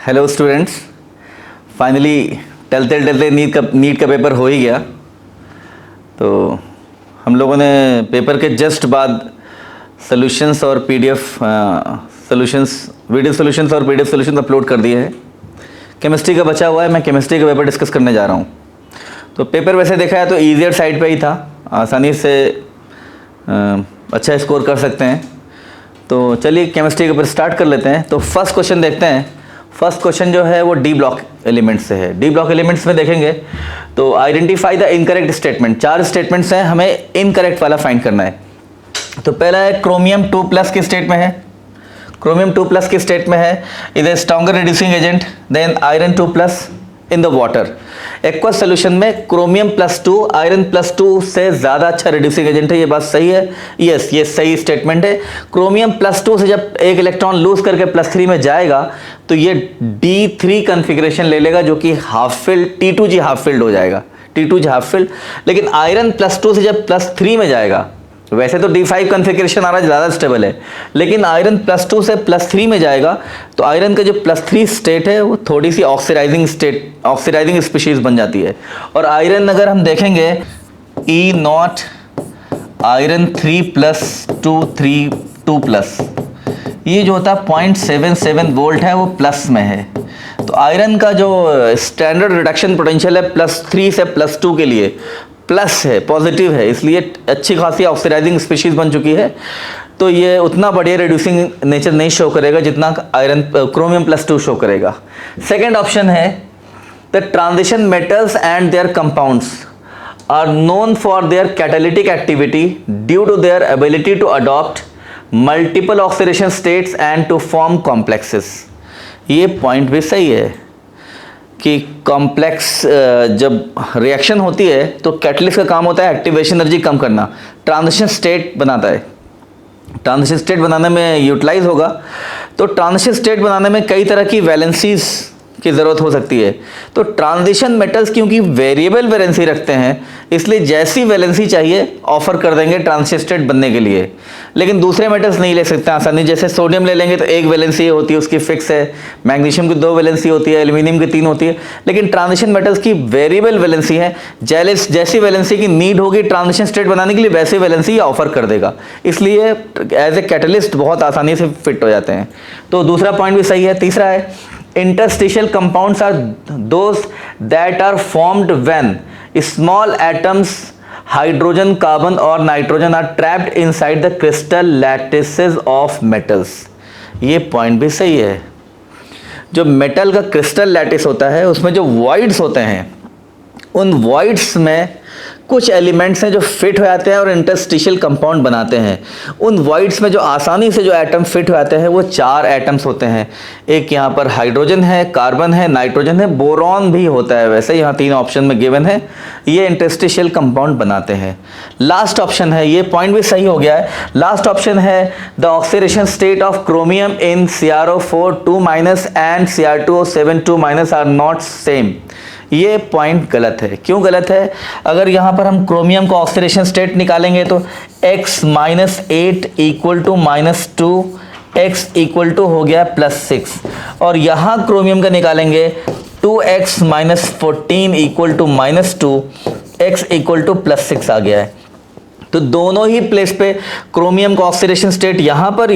Hello students, finally टलते NEET का paper हो ही गया। तो हम लोगों ने पेपर के जस्ट बाद सॉल्यूशंस और पीडीएफ सॉल्यूशंस, वीडियो सॉल्यूशंस और पीडीएफ सॉल्यूशंस अपलोड कर दिए हैं। केमिस्ट्री का बचा हुआ है, मैं केमिस्ट्री का पेपर डिस्कस करने जा रहा हूँ। तो पेपर वैसे देखा है तो ईजियर साइड पे ही था, आसानी से अच्छा स्कोर कर सकते हैं। तो चलिए केमिस्ट्री के ऊपर स्टार्ट कर लेते हैं। तो फर्स्ट क्वेश्चन देखते हैं। फर्स्ट क्वेश्चन जो है वो डी ब्लॉक एलिमेंट्स से है। डी ब्लॉक एलिमेंट्स में देखेंगे तो identify the incorrect statement. 4 statements हैं, हमें इनकरेक्ट वाला फाइंड करना है। तो पहला है क्रोमियम 2+ के स्टेट में है। क्रोमियम 2+ के स्टेट में है, is a stronger reducing agent than iron 2+ in the water. Aqueous solution में क्रोमियम +2 आयरन +2 से ज़्यादा अच्छा रिड्यूसिंग एजेंट है। ये बात सही है, यस ये सही स्टेटमेंट है। क्रोमियम +2 से जब एक इलेक्ट्रॉन लूज करके +3 में जाएगा तो ये D3 कन्फिग्रेशन ले लेगा, जो कि half filled T2G half filled हो जाएगा, T2G हाफ फिल्ड। लेकिन आयरन +2 से जब +3 में जाएगा, वैसे तो D5 कन्फिग्रेशन आ रहा है, ज़्यादा स्टेबल है, लेकिन आयरन +2 से +3 में जाएगा तो आयरन का जो +3 स्टेट है वो थोड़ी सी ऑक्सीडाइजिंग स्पीशीज बन जाती है। और आयरन अगर हम देखेंगे E0 आयरन 3+2+, ये जो होता है 0.77 वोल्ट है, वो प्लस में है। तो आयरन का जो स्टैंडर्ड रिडक्शन पोटेंशियल है +3 से +2 के लिए प्लस है, पॉजिटिव है, इसलिए अच्छी खासी ऑक्सीडाइजिंग स्पीशीज बन चुकी है। तो ये उतना बढ़िया रिड्यूसिंग नेचर नहीं शो करेगा जितना आयरन क्रोमियम +2 शो करेगा। सेकेंड ऑप्शन है the transition metals and their compounds are known for their catalytic activity due to their ability to adopt multiple oxidation states and to form complexes. ये point भी सही है कि complex जब reaction होती है तो कैटलिस्ट का काम होता है एक्टिवेशन एनर्जी कम करना, ट्रांजिशन स्टेट बनाता है। ट्रांजिशन स्टेट बनाने में यूटिलाइज होगा। तो ट्रांजिशन स्टेट बनाने में कई तरह की वैलेंसीज की ज़रूरत हो सकती है। तो ट्रांजिशन मेटल्स क्योंकि वेरिएबल वैलेंसी रखते हैं, इसलिए जैसी वैलेंसी चाहिए ऑफर कर देंगे ट्रांजिशन स्टेट बनने के लिए। लेकिन दूसरे मेटल्स नहीं ले सकते आसानी, जैसे सोडियम ले लेंगे तो 1 वैलेंसी होती है, उसकी फिक्स है। मैग्नीशियम की 2 वैलेंसी होती है, एल्यूमिनियम की 3 होती है। लेकिन ट्रांजिशन मेटल्स की वेरिएबल वैलेंसी है, जैसी वैलेंसी की नीड होगी ट्रांजिशन स्टेट बनाने के लिए वैसी वैलेंसी ऑफर कर देगा, इसलिए एज ए कैटलिस्ट बहुत आसानी से फिट हो जाते हैं। तो दूसरा पॉइंट भी सही है। तीसरा है interstitial compounds are those that are formed when small atoms hydrogen, carbon or nitrogen are trapped inside the crystal lattices of metals। ये पॉइंट भी सही है। जो मेटल का क्रिस्टल लैटिस होता है उसमें जो वॉइड्स होते हैं, उन वॉइड्स में कुछ एलिमेंट्स हैं जो फिट हो जाते हैं और इंटरस्टिशियल कंपाउंड बनाते हैं। उन वॉइड्स में जो आसानी से जो एटम फिट हो जाते हैं वो 4 एटम्स होते हैं। एक यहाँ पर हाइड्रोजन है, कार्बन है, नाइट्रोजन है, बोरॉन भी होता है, वैसे यहाँ 3 ऑप्शन में गिवन है। ये इंटरस्टिशियल कंपाउंड बनाते हैं। लास्ट ऑप्शन है, ये पॉइंट भी सही हो गया है। लास्ट ऑप्शन है the oxidation state of chromium in CrO4 2- and Cr2O7 2- are not same. ये पॉइंट गलत है। क्यों गलत है? अगर यहाँ पर हम क्रोमियम का ऑक्सीडेशन स्टेट निकालेंगे तो x - 8 = -2, x = हो गया +6, और यहाँ क्रोमियम का निकालेंगे 2x - 14 = -2, x = +6 आ गया है। तो दोनों ही प्लेस पे क्रोमियम का ऑक्सीडेशन स्टेट यहाँ पर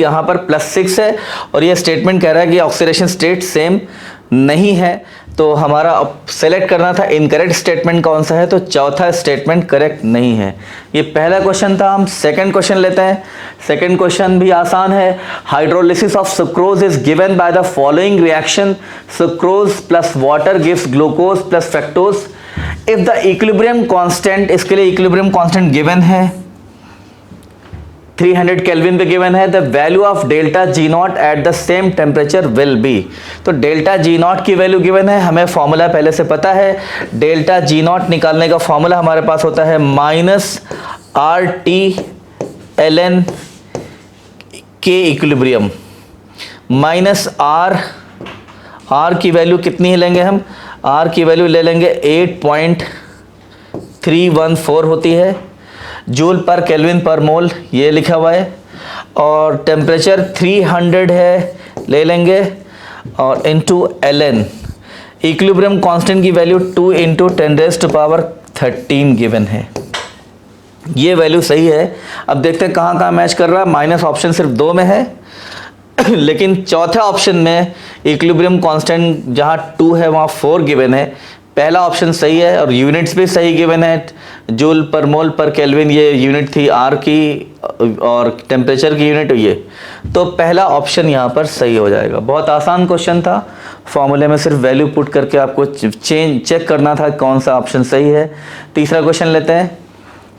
+6 है, और ये स्टेटमेंट कह रहा है कि ऑक्सीडेशन स्टेट सेम नहीं है। तो हमारा सेलेक्ट करना था इनकरेक्ट स्टेटमेंट कौन सा है, तो चौथा स्टेटमेंट करेक्ट नहीं है। ये पहला क्वेश्चन था। हम सेकंड क्वेश्चन लेते हैं। सेकंड क्वेश्चन भी आसान है। Hydrolysis of sucrose is given by the following reaction, sucrose plus water gives glucose plus fructose if the equilibrium constant, इसके लिए इक्विलिब्रियम कांस्टेंट गिवन है 300 केल्विन पे गिवन है। The value of delta G0 at the same temperature will be. तो delta G0 की value given है, हमें formula पहले से पता है। डेल्टा G0 निकालने का फॉर्मूला हमारे पास होता है -RT ln के इक्विलिब्रियम R की वैल्यू कितनी लेंगे हम? R की वैल्यू ले लेंगे 8.314 होती है, जूल पर केल्विन पर मोल, ये लिखा हुआ है। और टेम्परेचर 300 है, ले लेंगे और इनटू ln, इक्विलिब्रियम कांस्टेंट की वैल्यू 2 इंटू 10⁻13 गिवन है। ये वैल्यू सही है। अब देखते हैं कहाँ कहाँ मैच कर रहा है। माइनस ऑप्शन सिर्फ 2 में है लेकिन चौथे ऑप्शन में इक्विलिब्रियम कांस्टेंट जहाँ 2 है वहाँ 4 गिवन है। पहला ऑप्शन सही है और यूनिट्स भी सही गिवन है। जूल पर मोल पर केल्विन ये यूनिट थी आर की, और टेम्परेचर की यूनिट ये, तो पहला ऑप्शन यहाँ पर सही हो जाएगा। बहुत आसान क्वेश्चन था, फॉर्मूले में सिर्फ वैल्यू पुट करके आपको चेक करना था कौन सा ऑप्शन सही है। तीसरा क्वेश्चन लेते हैं।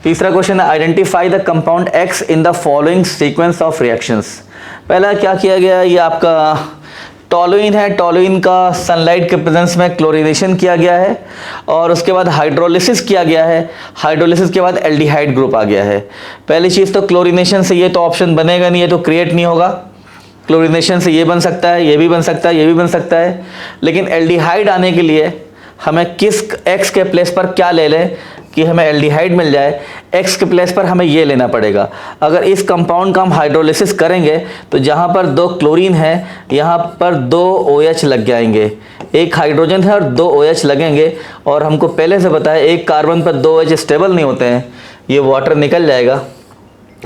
तीसरा क्वेश्चन है identify the compound x in the following sequence of reactions. पहला क्या किया गया, ये आपका टोलुइन है। टोलुइन का सनलाइट के प्रेजेंस में क्लोरीनेशन किया गया है और उसके बाद हाइड्रोलिसिस किया गया है। हाइड्रोलिसिस के बाद एल्डिहाइड ग्रुप आ गया है। पहली चीज़ तो क्लोरीनेशन से ये तो ऑप्शन बनेगा नहीं, ये तो क्रिएट नहीं होगा। क्लोरीनेशन से ये बन सकता है, ये भी बन सकता है, ये भी बन सकता है, लेकिन एल्डिहाइड आने के लिए हमें किस एक्स के प्लेस पर क्या ले लें कि हमें एल्डिहाइड मिल जाए। एक्स के प्लेस पर हमें ये लेना पड़ेगा। अगर इस कंपाउंड का हम हाइड्रोलिसिस करेंगे तो जहाँ पर 2 क्लोरीन है यहाँ पर 2 OH लग जाएंगे। एक हाइड्रोजन है और 2 OH लगेंगे, और हमको पहले से पता है एक कार्बन पर 2 OH स्टेबल नहीं होते हैं। ये वाटर निकल जाएगा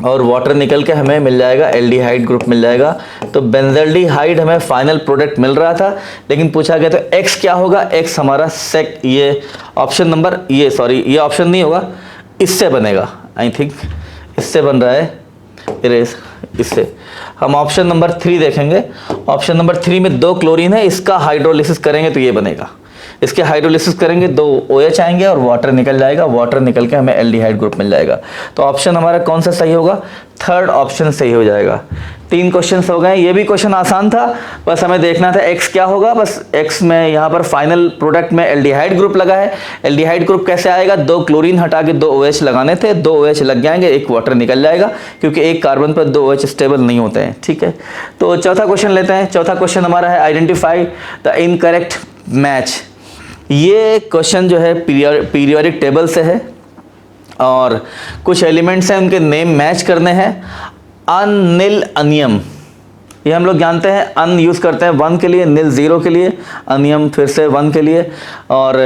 और वाटर निकल के हमें मिल जाएगा एल्डिहाइड ग्रुप मिल जाएगा। तो बेंजल्डिहाइड हमें फाइनल प्रोडक्ट मिल रहा था, लेकिन पूछा गया तो एक्स क्या होगा। एक्स हमारा ये ऑप्शन नंबर ये ऑप्शन नहीं होगा, इससे बनेगा। आई थिंक इससे बन रहा है, इससे हम ऑप्शन नंबर 3 देखेंगे। ऑप्शन नंबर 3 में 2 क्लोरीन है, इसका हाइड्रोलिसिस करेंगे तो ये बनेगा। इसके हाइड्रोलिसिस करेंगे 2 OH आएंगे और वाटर निकल जाएगा। वाटर निकल के हमें एल्डिहाइड ग्रुप मिल जाएगा। तो ऑप्शन हमारा कौन सा सही होगा, थर्ड ऑप्शन सही हो जाएगा। 3 क्वेश्चन हो गए। ये भी क्वेश्चन आसान था, बस हमें देखना था एक्स क्या होगा। बस एक्स में यहाँ पर फाइनल प्रोडक्ट में एल्डिहाइड ग्रुप लगा है। एल्डिहाइड ग्रुप कैसे आएगा, 2 क्लोरीन हटा के 2 OH लगाने थे, 2 OH लग जाएंगे, एक वाटर निकल जाएगा, क्योंकि एक कार्बन पर 2 OH स्टेबल नहीं होते हैं। ठीक है, तो चौथा क्वेश्चन लेते हैं। चौथा क्वेश्चन हमारा है आइडेंटिफाई द इनकरेक्ट मैच। ये क्वेश्चन जो है पीरियोडिक टेबल से है और कुछ एलिमेंट्स हैं, उनके नेम मैच करने हैं। अनिल अनियम, ये हम लोग जानते हैं, अन यूज़ करते हैं 1 के लिए, नील 0 के लिए, अनियम फिर से 1 के लिए। और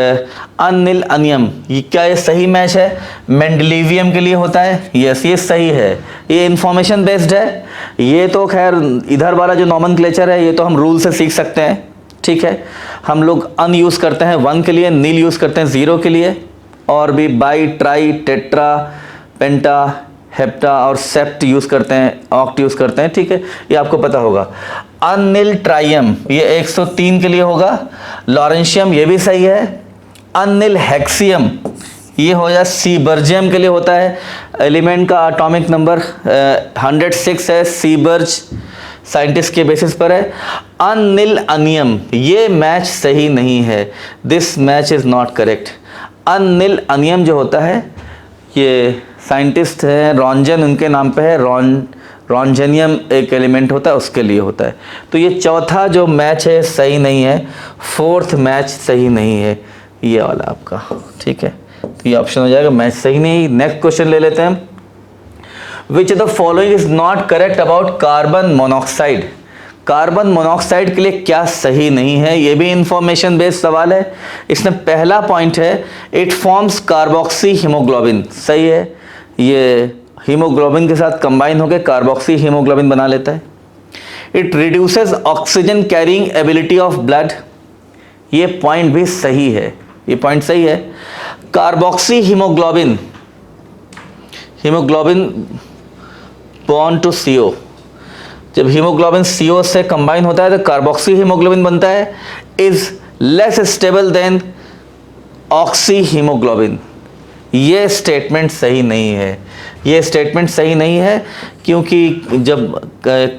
अनिल अनियम ये क्या, ये सही मैच है? मेंडलीवियम के लिए होता है। यस, ये सही है, ये इंफॉर्मेशन बेस्ड है। ये तो खैर इधर वाला जो नॉमेनक्लेचर है ये तो हम रूल से सीख सकते हैं। ठीक है, हम लोग अन यूज़ करते हैं 1 के लिए, नील यूज़ करते हैं 0 के लिए, और भी by, try, tetra, penta, hepta और सेप्ट यूज़ करते हैं, ऑक्ट यूज़ करते हैं। ठीक है, ये आपको पता होगा। अनिल ट्राइयम ये 103 के लिए होगा। लॉरेंशियम ये भी सही है। अनिल हेक्सियम ये हो जाए सीबर्जियम के लिए होता है। एलिमेंट का एटॉमिक नंबर 106 है, सीबर्ज साइंटिस्ट के बेसिस पर है। अनिल अनियम ये मैच सही नहीं है, this match is not correct. अनिल अनियम जो होता है ये साइंटिस्ट है रॉन्जन, उनके नाम पे है। रॉन्जेनियम एक एलिमेंट होता है, उसके लिए होता है। तो ये चौथा जो मैच है सही नहीं है, 4th मैच सही नहीं है ये वाला आपका। ठीक है, तो ये ऑप्शन हो जाएगा मैच सही नहीं। नेक्स्ट क्वेश्चन ले लेते हैं हम। Which of the following is not correct about carbon monoxide. Carbon monoxide के लिए क्या सही नहीं है, ये भी इंफॉर्मेशन बेस्ड सवाल है। इसमें पहला पॉइंट है इट फॉर्म्स कार्बोक्सी हीमोग्लोबिन, सही है। ये हीमोग्लोबिन के साथ कंबाइन होकर कार्बोक्सी हीमोग्लोबिन बना लेता है। It reduces oxygen carrying ability of blood, ये पॉइंट भी सही है, ये पॉइंट सही है। Carboxy haemoglobin, haemoglobin bond to CO, जब हीमोग्लोबिन CO से कंबाइन होता है तो कार्बोक्सी हीमोग्लोबिन बनता है। Is less stable than oxy haemoglobin, ये स्टेटमेंट सही नहीं है। ये स्टेटमेंट सही नहीं है क्योंकि जब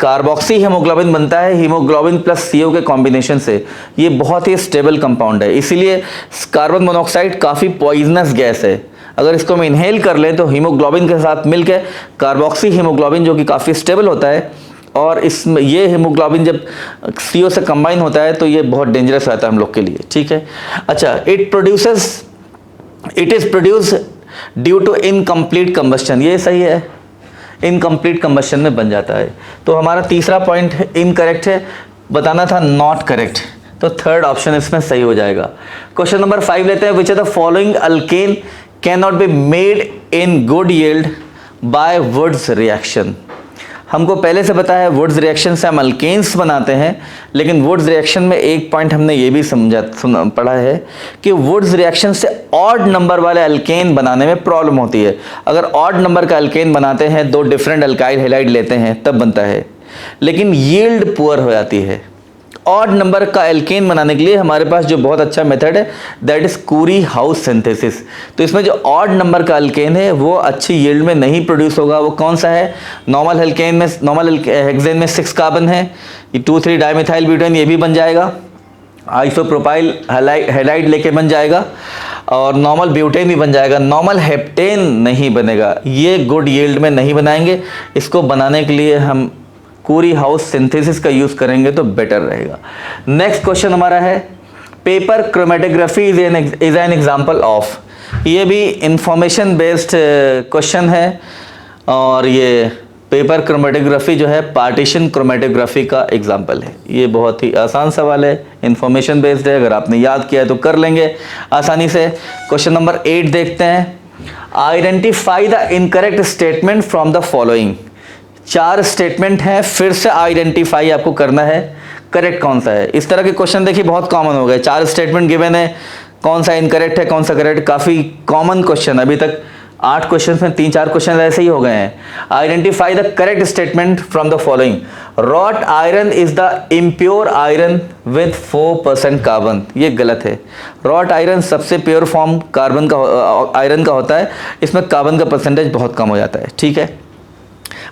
कार्बोक्सी हीमोग्लोबिन बनता है हीमोग्लोबिन प्लस CO के कॉम्बिनेशन से, ये बहुत ही स्टेबल कंपाउंड है। इसीलिए कार्बन मोनोऑक्साइड काफ़ी पॉइजनस गैस है। अगर इसको हम इनहेल कर लें तो हीमोग्लोबिन के साथ मिलकर कार्बोक्सी हीमोग्लोबिन जो कि काफ़ी स्टेबल होता है, और इसमें ये हीमोग्लोबिन जब CO से कंबाइन होता है तो ये बहुत डेंजरस रहता है हम लोग के लिए। ठीक है, अच्छा, it is produce due to incomplete combustion, ये सही है, इनकम्प्लीट कंबस्शन में बन जाता है। तो हमारा तीसरा पॉइंट इनकरेक्ट है। बताना था नॉट करेक्ट, तो थर्ड ऑप्शन इसमें सही हो जाएगा। क्वेश्चन नंबर 5 लेते हैं। Which are the following alkane can not be made in good yield by Wurtz reaction. हमको पहले से पता है वुड्स रिएक्शन से हम अल्केन्स बनाते हैं, लेकिन वुड्स रिएक्शन में एक पॉइंट हमने ये भी पढ़ा है कि वुड्स रिएक्शन से ऑड नंबर वाले अल्केन बनाने में प्रॉब्लम होती है। अगर ऑड नंबर का अल्केन बनाते हैं, 2 डिफरेंट अल्काइल हैलाइड लेते हैं तब बनता है, लेकिन यील्ड पुअर हो जाती है। ऑड नंबर का एल्केन बनाने के लिए हमारे पास जो बहुत अच्छा मेथड है दैट इज कुरी हाउस सिंथेसिस। तो इसमें जो ऑड नंबर का एल्केन है वो अच्छी यील्ड में नहीं प्रोड्यूस होगा। वो कौन सा है? नॉर्मल एल्केन में, नॉर्मल हेक्सेन में 6 कार्बन है, ये 2,3 डाइमिथाइल ब्यूटेन ये भी बन जाएगा, आइसोप्रोपाइल हैलाइड लेके बन जाएगा, और नॉर्मल ब्यूटेन भी बन जाएगा। नॉर्मल हेप्टेन नहीं बनेगा, ये गुड यील्ड में नहीं बनाएंगे। इसको बनाने के लिए हम कुरी हाउस सिंथेसिस का यूज करेंगे तो बेटर रहेगा। नेक्स्ट क्वेश्चन हमारा है paper chromatography is an example of. ये भी इंफॉर्मेशन बेस्ड क्वेश्चन है, और ये पेपर क्रोमेटोग्राफी जो है पार्टीशन क्रोमेटोग्राफी का एग्जांपल है। ये बहुत ही आसान सवाल है, इंफॉर्मेशन बेस्ड है, अगर आपने याद किया है तो कर लेंगे आसानी से। क्वेश्चन नंबर 8 देखते हैं। Identify the incorrect statement from the following. 4 statement हैं, फिर से आइडेंटिफाई आपको करना है करेक्ट कौन सा है। इस तरह के क्वेश्चन देखिए बहुत कॉमन हो गए, 4 स्टेटमेंट गिवन है, कौन सा इनकरेक्ट है कौन सा करेक्ट, काफ़ी कॉमन क्वेश्चन। अभी तक 8 क्वेश्चन में 3-4 क्वेश्चन ऐसे ही हो गए हैं। Identify the correct statement from the following. Wrought iron is the impure iron with 4% carbon. ये गलत है। रॉट आयरन सबसे प्योर फॉर्म कार्बन का आयरन का होता है, इसमें कार्बन का परसेंटेज बहुत कम हो जाता है, ठीक है।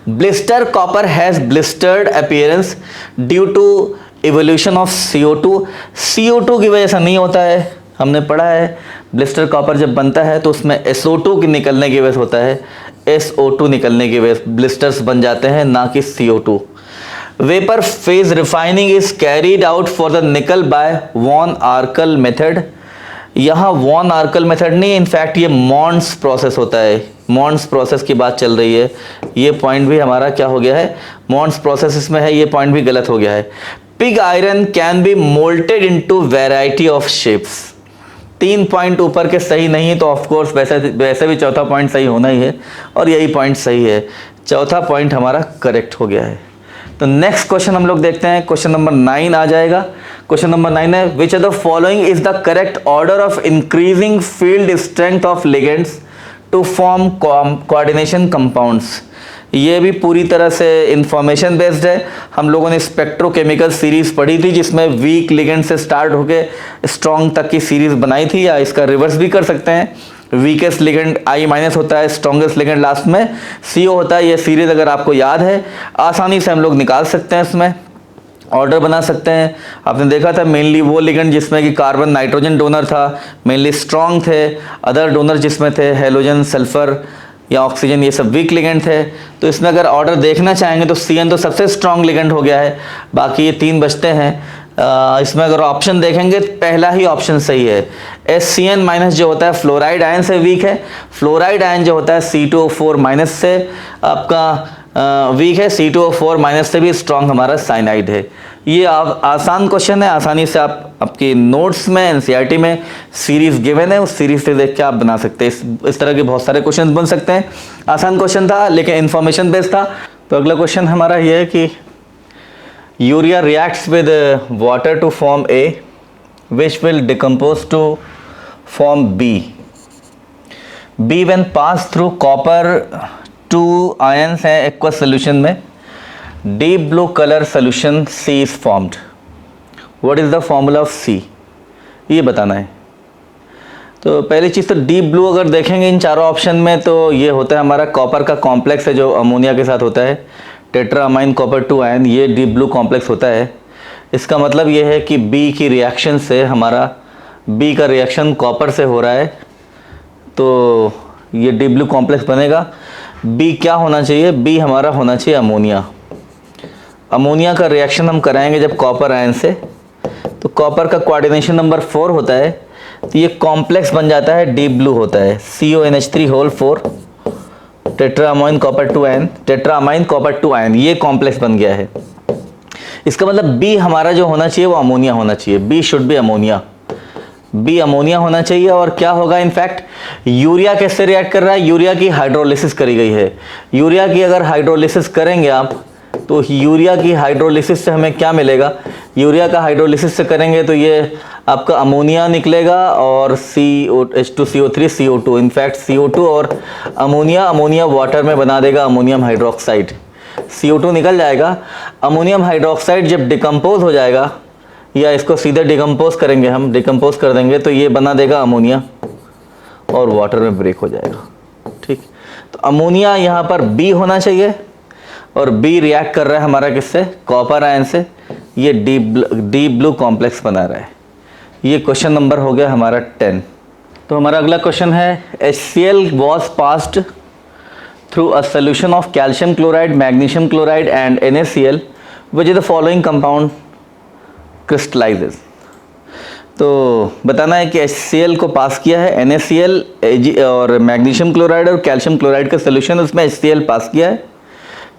Blister copper has blistered appearance due to evolution of CO2। CO2 की वजह से नहीं होता है, हमने पढ़ा है ब्लिस्टर कॉपर जब बनता है तो उसमें SO2 के निकलने की वजह से होता है, SO2 निकलने की वजह से ब्लिस्टर्स बन जाते हैं, ना कि CO2। Vapour phase refining is carried out for the निकल बाय वॉन आर्कल मेथड। यहाँ वॉन आर्कल मेथड नहीं, इनफैक्ट ये मॉन्ड्स प्रोसेस होता है। मॉन्ड्स प्रोसेस की बात चल रही है, ये पॉइंट भी हमारा क्या हो गया है, मॉन्ड्स प्रोसेस इसमें है, ये पॉइंट भी गलत हो गया है। Pig iron can be molted into variety of shapes. 3 point ऊपर के सही नहीं है, तो ऑफकोर्स वैसे भी चौथा पॉइंट सही होना ही है, और यही पॉइंट सही है। चौथा पॉइंट हमारा करेक्ट हो गया है। तो नेक्स्ट क्वेश्चन हम लोग देखते हैं, क्वेश्चन नंबर 9 आ जाएगा। क्वेश्चन नंबर 9 है which are the following is the correct order of increasing field strength of ligands to form coordination compounds. ये भी पूरी तरह से इंफॉर्मेशन बेस्ड है। हम लोगों ने स्पेक्ट्रोकेमिकल सीरीज पढ़ी थी जिसमें वीक लिगेंड से स्टार्ट होके स्ट्रॉन्ग तक की सीरीज बनाई थी, या इसका रिवर्स भी कर सकते हैं। वीकेस्ट लिगेंड I- होता है, स्ट्रॉन्गेस्ट लिगेंड लास्ट में CO होता है। ये सीरीज अगर आपको याद है आसानी से हम लोग निकाल सकते हैं, इसमें ऑर्डर बना सकते हैं। आपने देखा था मेनली वो लिगेंड जिसमें कि कार्बन नाइट्रोजन डोनर था, मेनली स्ट्रॉन्ग थे। अदर डोनर जिसमें थे हेलोजन, सल्फर या ऑक्सीजन, ये सब वीक लिगेंड थे। तो इसमें अगर ऑर्डर देखना चाहेंगे तो CN तो सबसे स्ट्रॉन्ग लिगेंड हो गया है, बाकी ये 3 बचते हैं। इसमें अगर ऑप्शन देखेंगे पहला ही ऑप्शन सही है। SCN- जो होता है फ्लोराइड आयन से वीक है, फ्लोराइड आयन जो होता है C2O4- से आपका वीक है, C2O4- से भी स्ट्रॉन्ग हमारा साइनाइड है। ये आसान क्वेश्चन है, आसानी से आप आपके नोट्स में NCERT में सीरीज गिवन है, उस सीरीज से देख के आप बना सकते हैं। इस तरह के बहुत सारे क्वेश्चन बन सकते हैं। आसान क्वेश्चन था लेकिन इन्फॉर्मेशन बेस्ड था। तो अगला क्वेश्चन हमारा ये है कि urea reacts with water to form A which will decompose to form B when passed through copper 2 ions हैं aqueous solution में, deep blue color solution C is formed. What is the formula of C? ये बताना है। तो पहली चीज़ तो deep blue अगर देखेंगे इन चारों ऑप्शन में तो ये होता है हमारा कॉपर का कॉम्प्लेक्स है जो अमोनिया के साथ होता है, टेट्रामाइन कॉपर 2 आयन, ये डीप ब्लू कॉम्प्लेक्स होता है। इसका मतलब ये है कि B की रिएक्शन से हमारा B का रिएक्शन कॉपर से हो रहा है, तो ये डीप ब्लू कॉम्प्लेक्स बनेगा। B क्या होना चाहिए? B हमारा होना चाहिए अमोनिया। अमोनिया का रिएक्शन हम कराएंगे जब कॉपर आयन से, तो कॉपर का कोऑर्डिनेशन नंबर 4 होता है, तो ये कॉम्प्लेक्स बन जाता है, डीप ब्लू होता है, CONH3 tetraammine copper 2 ion, tetraammine copper 2 ion, ये कॉम्प्लेक्स बन गया है। इसका मतलब बी हमारा जो होना चाहिए वो अमोनिया होना चाहिए, B should be ammonia, B ammonia होना चाहिए। और क्या होगा, इनफैक्ट यूरिया कैसे रिएक्ट कर रहा है, यूरिया की हाइड्रोलिसिस करी गई है। यूरिया की अगर हाइड्रोलिसिस करेंगे आप तो यूरिया की हाइड्रोलिसिस से हमें क्या मिलेगा, यूरिया का हाइड्रोलिसिस से करेंगे तो ये आपका अमोनिया निकलेगा और H2CO3 CO2, इनफैक्ट CO2 और अमोनिया वाटर में बना देगा अमोनियम हाइड्रोक्साइड, CO2 निकल जाएगा। अमोनियम हाइड्रोक्साइड जब डिकम्पोज हो जाएगा, या इसको सीधे डिकम्पोज करेंगे, हम डिकम्पोज कर देंगे तो ये बना देगा अमोनिया और वाटर में ब्रेक हो जाएगा। ठीक, तो अमोनिया यहाँ पर बी होना चाहिए और बी रिएक्ट कर रहा है हमारा किससे, कॉपर आयन से, ये डी ब्लू कॉम्प्लेक्स बना रहा है। ये क्वेश्चन नंबर हो गया हमारा 10। तो हमारा अगला क्वेश्चन है, HCl was passed through a solution of calcium chloride, magnesium chloride and NaCl, which is the following compound crystallizes। तो बताना है कि HCl को पास किया है, NaCl और मैग्नीशियम क्लोराइड और कैल्शियम क्लोराइड का सोल्यूशन, उसमें HCl पास किया है,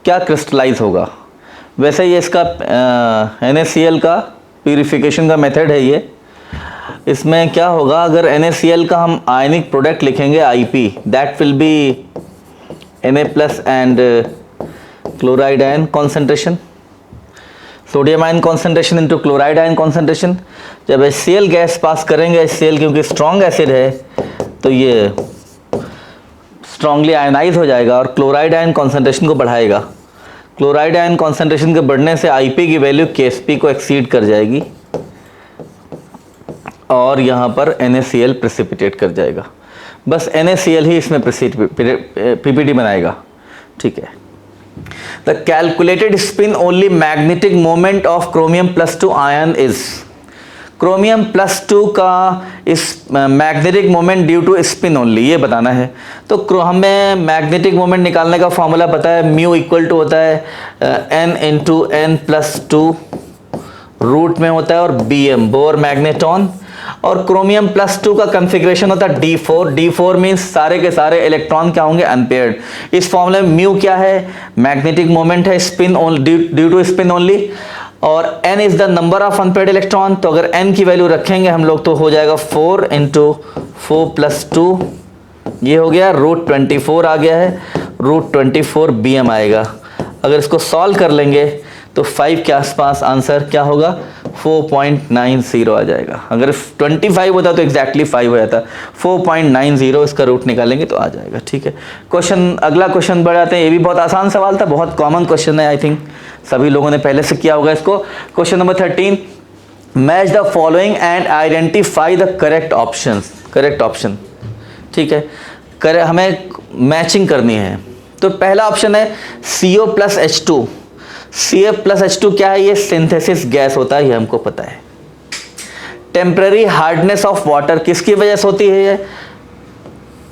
क्या क्रिस्टलाइज होगा। वैसे ये इसका NaCl का प्यूरिफिकेशन का मेथड है ये। इसमें क्या होगा, अगर NaCl का हम आयनिक प्रोडक्ट लिखेंगे IP, that will B Na plus and chloride ion concentration, sodium ion concentration into chloride ion concentration. जब HCl गैस पास करेंगे, HCl क्योंकि स्ट्रॉन्ग एसिड है तो ये स्ट्रांगली आयनाइज हो जाएगा और क्लोराइड आयन कॉन्सेंट्रेशन को बढ़ाएगा। क्लोराइड आयन कॉन्सेंट्रेशन के बढ़ने से IP की वैल्यू KSP को एक्सीड कर जाएगी और यहाँ पर NaCl प्रेसिपिटेट कर जाएगा। बस NaCl ही इसमें PPT बनाएगा। ठीक है, the calculated spin only magnetic moment of chromium plus 2 ion is, chromium plus 2 का इस magnetic moment due to spin only, ये बताना है। तो हमें मैग्नेटिक मोमेंट निकालने का फॉर्मूला पता है, म्यू इक्वल टू होता है n into n plus 2 root में होता है और Bm बोर मैग्नेटॉन, और क्रोमियम प्लस 2 का कॉन्फ़िगरेशन होता है D4 मींस सारे के सारे इलेक्ट्रॉन क्या होंगे, अनपेयर्ड। इस फॉर्मूले में म्यू क्या है, मैग्नेटिक मोमेंट है, spin due to spin only, और n is the number of unpaired electron. तो अगर n की वैल्यू रखेंगे हम लोग तो हो जाएगा 4 इंटू 4 प्लस 2, ये हो गया रूट 24 आ गया है, रूट 24 Bm आएगा। अगर इसको सॉल्व कर लेंगे तो 5 के आसपास आंसर क्या होगा, 4.90 आ जाएगा। अगर 25 होता तो एग्जैक्टली 5 हो जाता, 4.90 इसका रूट निकालेंगे तो आ जाएगा। ठीक है, क्वेश्चन, अगला क्वेश्चन बढ़ जाते हैं। ये भी बहुत आसान सवाल था, बहुत कॉमन क्वेश्चन है, आई थिंक सभी लोगों ने पहले से किया होगा इसको। Question number 13, match the following and identify the correct option. ठीक है, हमें मैचिंग करनी है। तो पहला ऑप्शन है CO plus H2। Cf plus H2 क्या है, ये सिंथेसिस गैस होता है, ये हमको पता है। टेम्पररी हार्डनेस ऑफ वाटर किसकी वजह से होती है,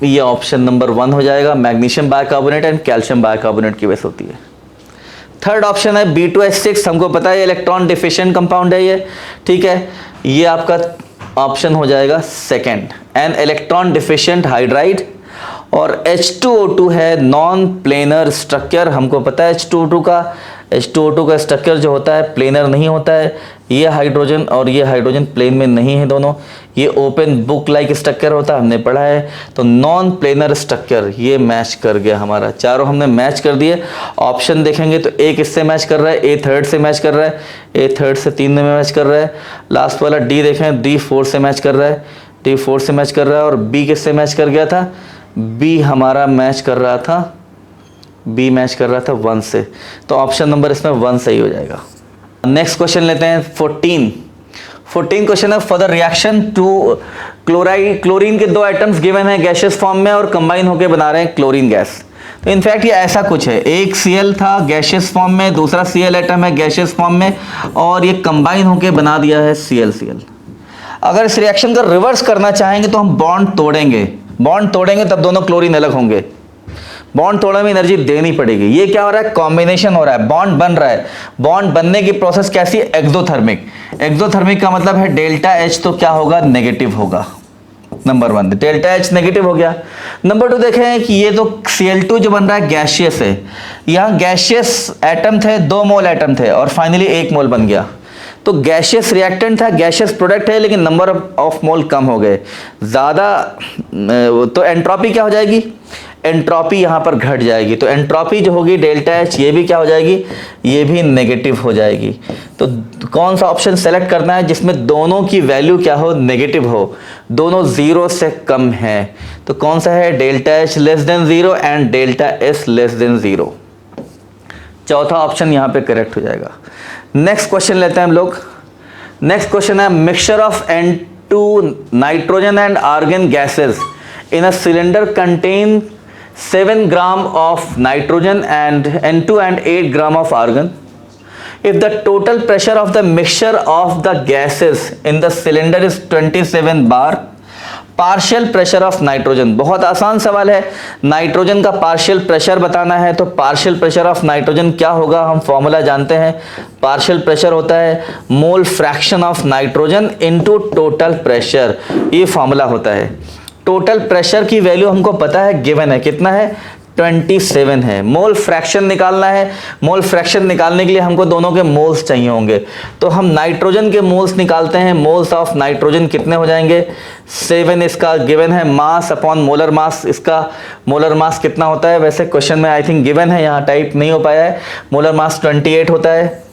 ये ऑप्शन नंबर 1 हो जाएगा, magnesium bicarbonate and calcium bicarbonate की वजह से होती है। थर्ड ऑप्शन है B2H6, हमको पता है इलेक्ट्रॉन डिफिशिएंट कंपाउंड है ये। ठीक है, ये आपका ऑप्शन हो जाएगा second, an electron deficient hydride. और H2O2 है नॉन प्लेनर स्ट्रक्चर, हमको पता है H2O2 का स्ट्रक्चर जो होता है प्लेनर नहीं होता है, ये हाइड्रोजन और ये हाइड्रोजन प्लेन में नहीं है दोनों, ये ओपन बुक लाइक स्ट्रक्चर होता है, हमने पढ़ा है। तो नॉन प्लेनर स्ट्रक्चर ये मैच कर गया हमारा, चारों हमने मैच कर दिए। ऑप्शन देखेंगे तो एक इससे मैच कर रहा है, ए थर्ड से मैच कर रहा है, ए थर्ड से 3 में मैच कर रहा है, लास्ट वाला डी देखें D4 से मैच कर रहा है, D4 से मैच कर रहा है। और बी किससे मैच कर गया था, बी हमारा मैच कर रहा था, बी मैच कर रहा था 1 से, तो ऑप्शन नंबर इसमें 1 सही हो जाएगा। नेक्स्ट क्वेश्चन लेते हैं 14 क्वेश्चन है, for the reaction two chlorine के 2 एटम्स गिवन है गैसियस फॉर्म में और कंबाइन होकर बना रहे हैं क्लोरीन गैस। तो इनफैक्ट ये ऐसा कुछ है, एक Cl था गैसियस फॉर्म में, दूसरा Cl एटम है गैसियस फॉर्म में, और ये कंबाइन होकर बना दिया है Cl। अगर इस रिएक्शन का रिवर्स करना चाहेंगे तो हम बॉन्ड तोड़ेंगे तब दोनों क्लोरीन अलग होंगे। बॉन्ड तोड़ने में एनर्जी देनी पड़ेगी। ये क्या हो रहा है, कॉम्बिनेशन हो रहा है, बॉन्ड बन रहा है। बॉन्ड बनने की प्रोसेस कैसी है, एक्सोथर्मिक का मतलब है डेल्टा H तो क्या होगा, नेगेटिव होगा। नंबर 1 डेल्टा H नेगेटिव हो गया। नंबर 2 देखें कि ये तो Cl2 जो बन रहा है गैशियस है, यहाँ गैशियस एटम थे, 2 मोल एटम थे और फाइनली 1 मोल बन गया। तो गैशियस रिएक्टेंट था, गैशियस प्रोडक्ट है, लेकिन नंबर ऑफ मोल कम हो गए ज़्यादा, तो एंट्रोपी क्या हो जाएगी, एंट्रोपी यहाँ पर घट जाएगी। तो एंट्रोपी जो होगी डेल्टा H, ये भी क्या हो जाएगी, ये भी नेगेटिव हो जाएगी। तो कौन सा ऑप्शन सेलेक्ट करना है जिसमें दोनों की वैल्यू क्या हो, नेगेटिव हो, दोनों 0 से कम है। तो कौन सा है, delta H less than 0 and delta S less than 0। चौथा ऑप्शन यहाँ पे करेक्ट हो जाएगा। नेक्स्ट क्वेश्चन लेते हैं हम लोग। नेक्स्ट क्वेश्चन है mixture of N2 nitrogen and argon gases in a cylinder contain 7 gram of nitrogen and N2 and 8 gram of argon. If the total pressure of the mixture of the gases in the cylinder is 27 bar, partial pressure of nitrogen, बहुत आसान सवाल है। Nitrogen का partial pressure बताना है, तो partial pressure of nitrogen क्या होगा, हम फॉर्मूला जानते हैं। पार्शियल प्रेशर होता है mole fraction of nitrogen into total pressure, ये फॉर्मूला होता है। टोटल प्रेशर की वैल्यू हमको पता है, गिवन है, कितना है, 27 है। मोल फ्रैक्शन निकालना है, मोल फ्रैक्शन निकालने के लिए हमको दोनों के मोल्स चाहिए होंगे, तो हम नाइट्रोजन के मोल्स निकालते हैं। मोल्स ऑफ नाइट्रोजन कितने हो जाएंगे, 7 इसका गिवन है, मास अपॉन मोलर मास, इसका मोलर मास कितना होता है, वैसे क्वेश्चन में आई थिंक गिवन है, यहाँ टाइप नहीं हो पाया है। मोलर मास 28 होता है,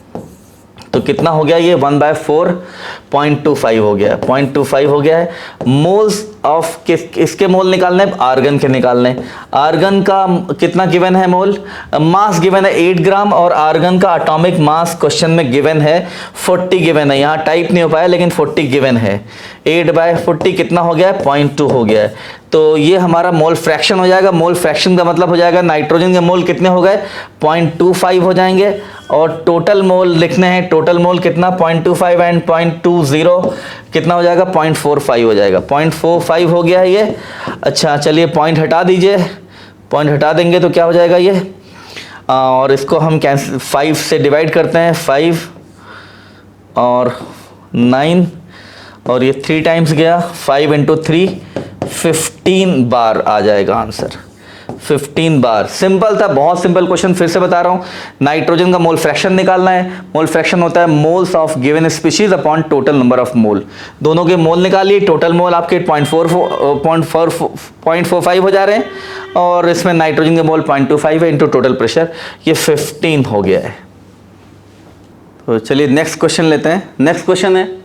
तो कितना हो गया ये 1/4.25 हो गया, 0.25 हो गया है। मोल्स ऑफ इसके मोल निकालने, आर्गन के निकालने। आर्गन का कितना गिवन है, मोल मास गिवन है 8 ग्राम, और आर्गन का एटॉमिक मास क्वेश्चन में गिवन है 40 गिवन है, यहाँ टाइप नहीं हो पाया लेकिन 40 गिवन है। 8/40 कितना हो गया है, 0.2 हो गया है। तो ये हमारा मोल फ्रैक्शन हो जाएगा। मोल फ्रैक्शन का मतलब हो जाएगा नाइट्रोजन के मोल कितने हो गए, 0.25 हो जाएंगे, और टोटल मोल लिखने हैं, टोटल मोल कितना 0.25 एंड 0.20 कितना हो जाएगा, 0.45 हो जाएगा। 0.45 हो गया है ये। अच्छा चलिए पॉइंट हटा दीजिए, पॉइंट हटा देंगे तो क्या हो जाएगा ये, और इसको हम कैंसिल 5 से डिवाइड करते हैं, 5 और 9 और ये 3 टाइम्स गया, 5 × 3 15 बार आ जाएगा आंसर, 15 बार। सिंपल था, बहुत सिंपल क्वेश्चन, फिर से बता रहा हूँ। नाइट्रोजन का मोल फ्रैक्शन निकालना है, मोल फ्रैक्शन होता है moles of given species upon total number of mole. दोनों के मोल निकालिए, टोटल मोल आपके 0.45 हो जा रहे हैं, और इसमें नाइट्रोजन के मोल 0.25 है इंटू टोटल प्रेशर, ये 15 हो गया है। तो चलिए नेक्स्ट क्वेश्चन लेते हैं। नेक्स्ट क्वेश्चन है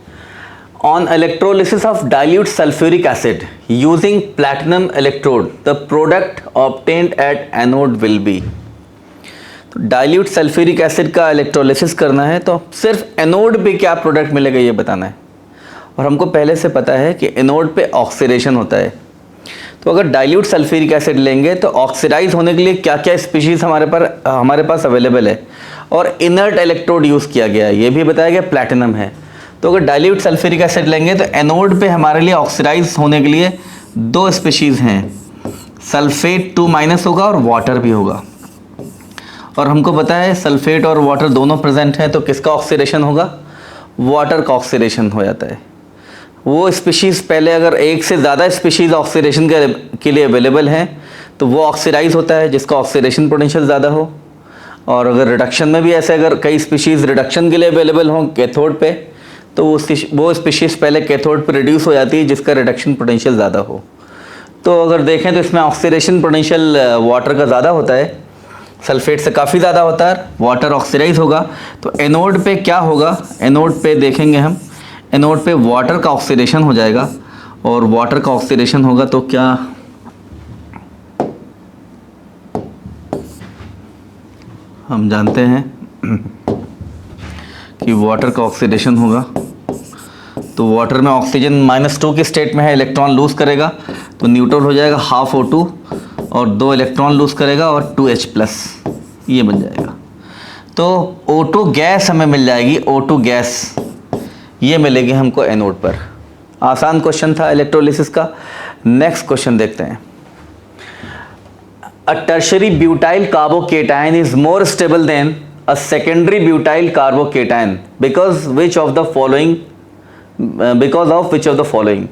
On electrolysis of dilute sulfuric acid using platinum electrode, the product obtained at anode will be। तो डाइल्यूट सल्फ्यूरिक एसिड का इलेक्ट्रोलिसिस करना है, तो सिर्फ एनोड पे क्या प्रोडक्ट मिलेगा ये बताना है। और हमको पहले से पता है कि एनोड पे ऑक्सीडेशन होता है। तो अगर डाइल्यूट सल्फ्यूरिक एसिड लेंगे तो ऑक्सीडाइज होने के लिए क्या क्या स्पीशीज़ हमारे पास अवेलेबल है, और इनर्ट इलेक्ट्रोड यूज़ किया गया है, ये भी बताया गया प्लैटिनम है। तो अगर डाइल्यूट सल्फ्यूरिक एसिड लेंगे तो एनोड पे हमारे लिए ऑक्सीडाइज होने के लिए 2 स्पीशीज़ हैं, सल्फेट 2- होगा और वाटर भी होगा। और हमको पता है सल्फेट और वाटर दोनों प्रेजेंट हैं, तो किसका ऑक्सीडेशन होगा, वाटर का ऑक्सीडेशन हो जाता है। वो स्पीशीज़ पहले अगर एक से ज़्यादा स्पीशीज़ ऑक्सीडेशन के लिए अवेलेबल हैं तो वो ऑक्सीडाइज होता है जिसका ऑक्सीडेशन पोटेंशियल ज़्यादा हो। और अगर रिडक्शन में भी ऐसे अगर कई स्पीशीज़ रिडक्शन के लिए अवेलेबल हों कैथोड पे, तो वो स्पीशीज़ पहले कैथोड पे रिड्यूस हो जाती है जिसका रिडक्शन पोटेंशियल ज़्यादा हो। तो अगर देखें तो इसमें ऑक्सीडेशन पोटेंशियल वाटर का ज़्यादा होता है, सल्फेट से काफ़ी ज़्यादा होता है, वाटर ऑक्सीडाइज होगा। तो एनोड पे क्या होगा, एनोड पे देखेंगे हम, एनोड पे वाटर का ऑक्सीडेशन हो जाएगा, और वाटर का ऑक्सीडेशन होगा तो क्या हम जानते हैं कि वाटर का ऑक्सीडेशन होगा। तो वाटर में ऑक्सीजन -2 की स्टेट में है, इलेक्ट्रॉन लूज करेगा तो न्यूट्रल हो जाएगा, हाफ O2 और 2 इलेक्ट्रॉन लूज करेगा और 2H+, ये बन जाएगा। तो O2 गैस हमें मिल जाएगी, O2 गैस ये मिलेगी हमको एनोड पर। आसान क्वेश्चन था इलेक्ट्रोलिसिस का। नेक्स्ट क्वेश्चन देखते हैं। A tertiary butyl carbocation is more stable then a secondary butyl carbocation because of which of the following.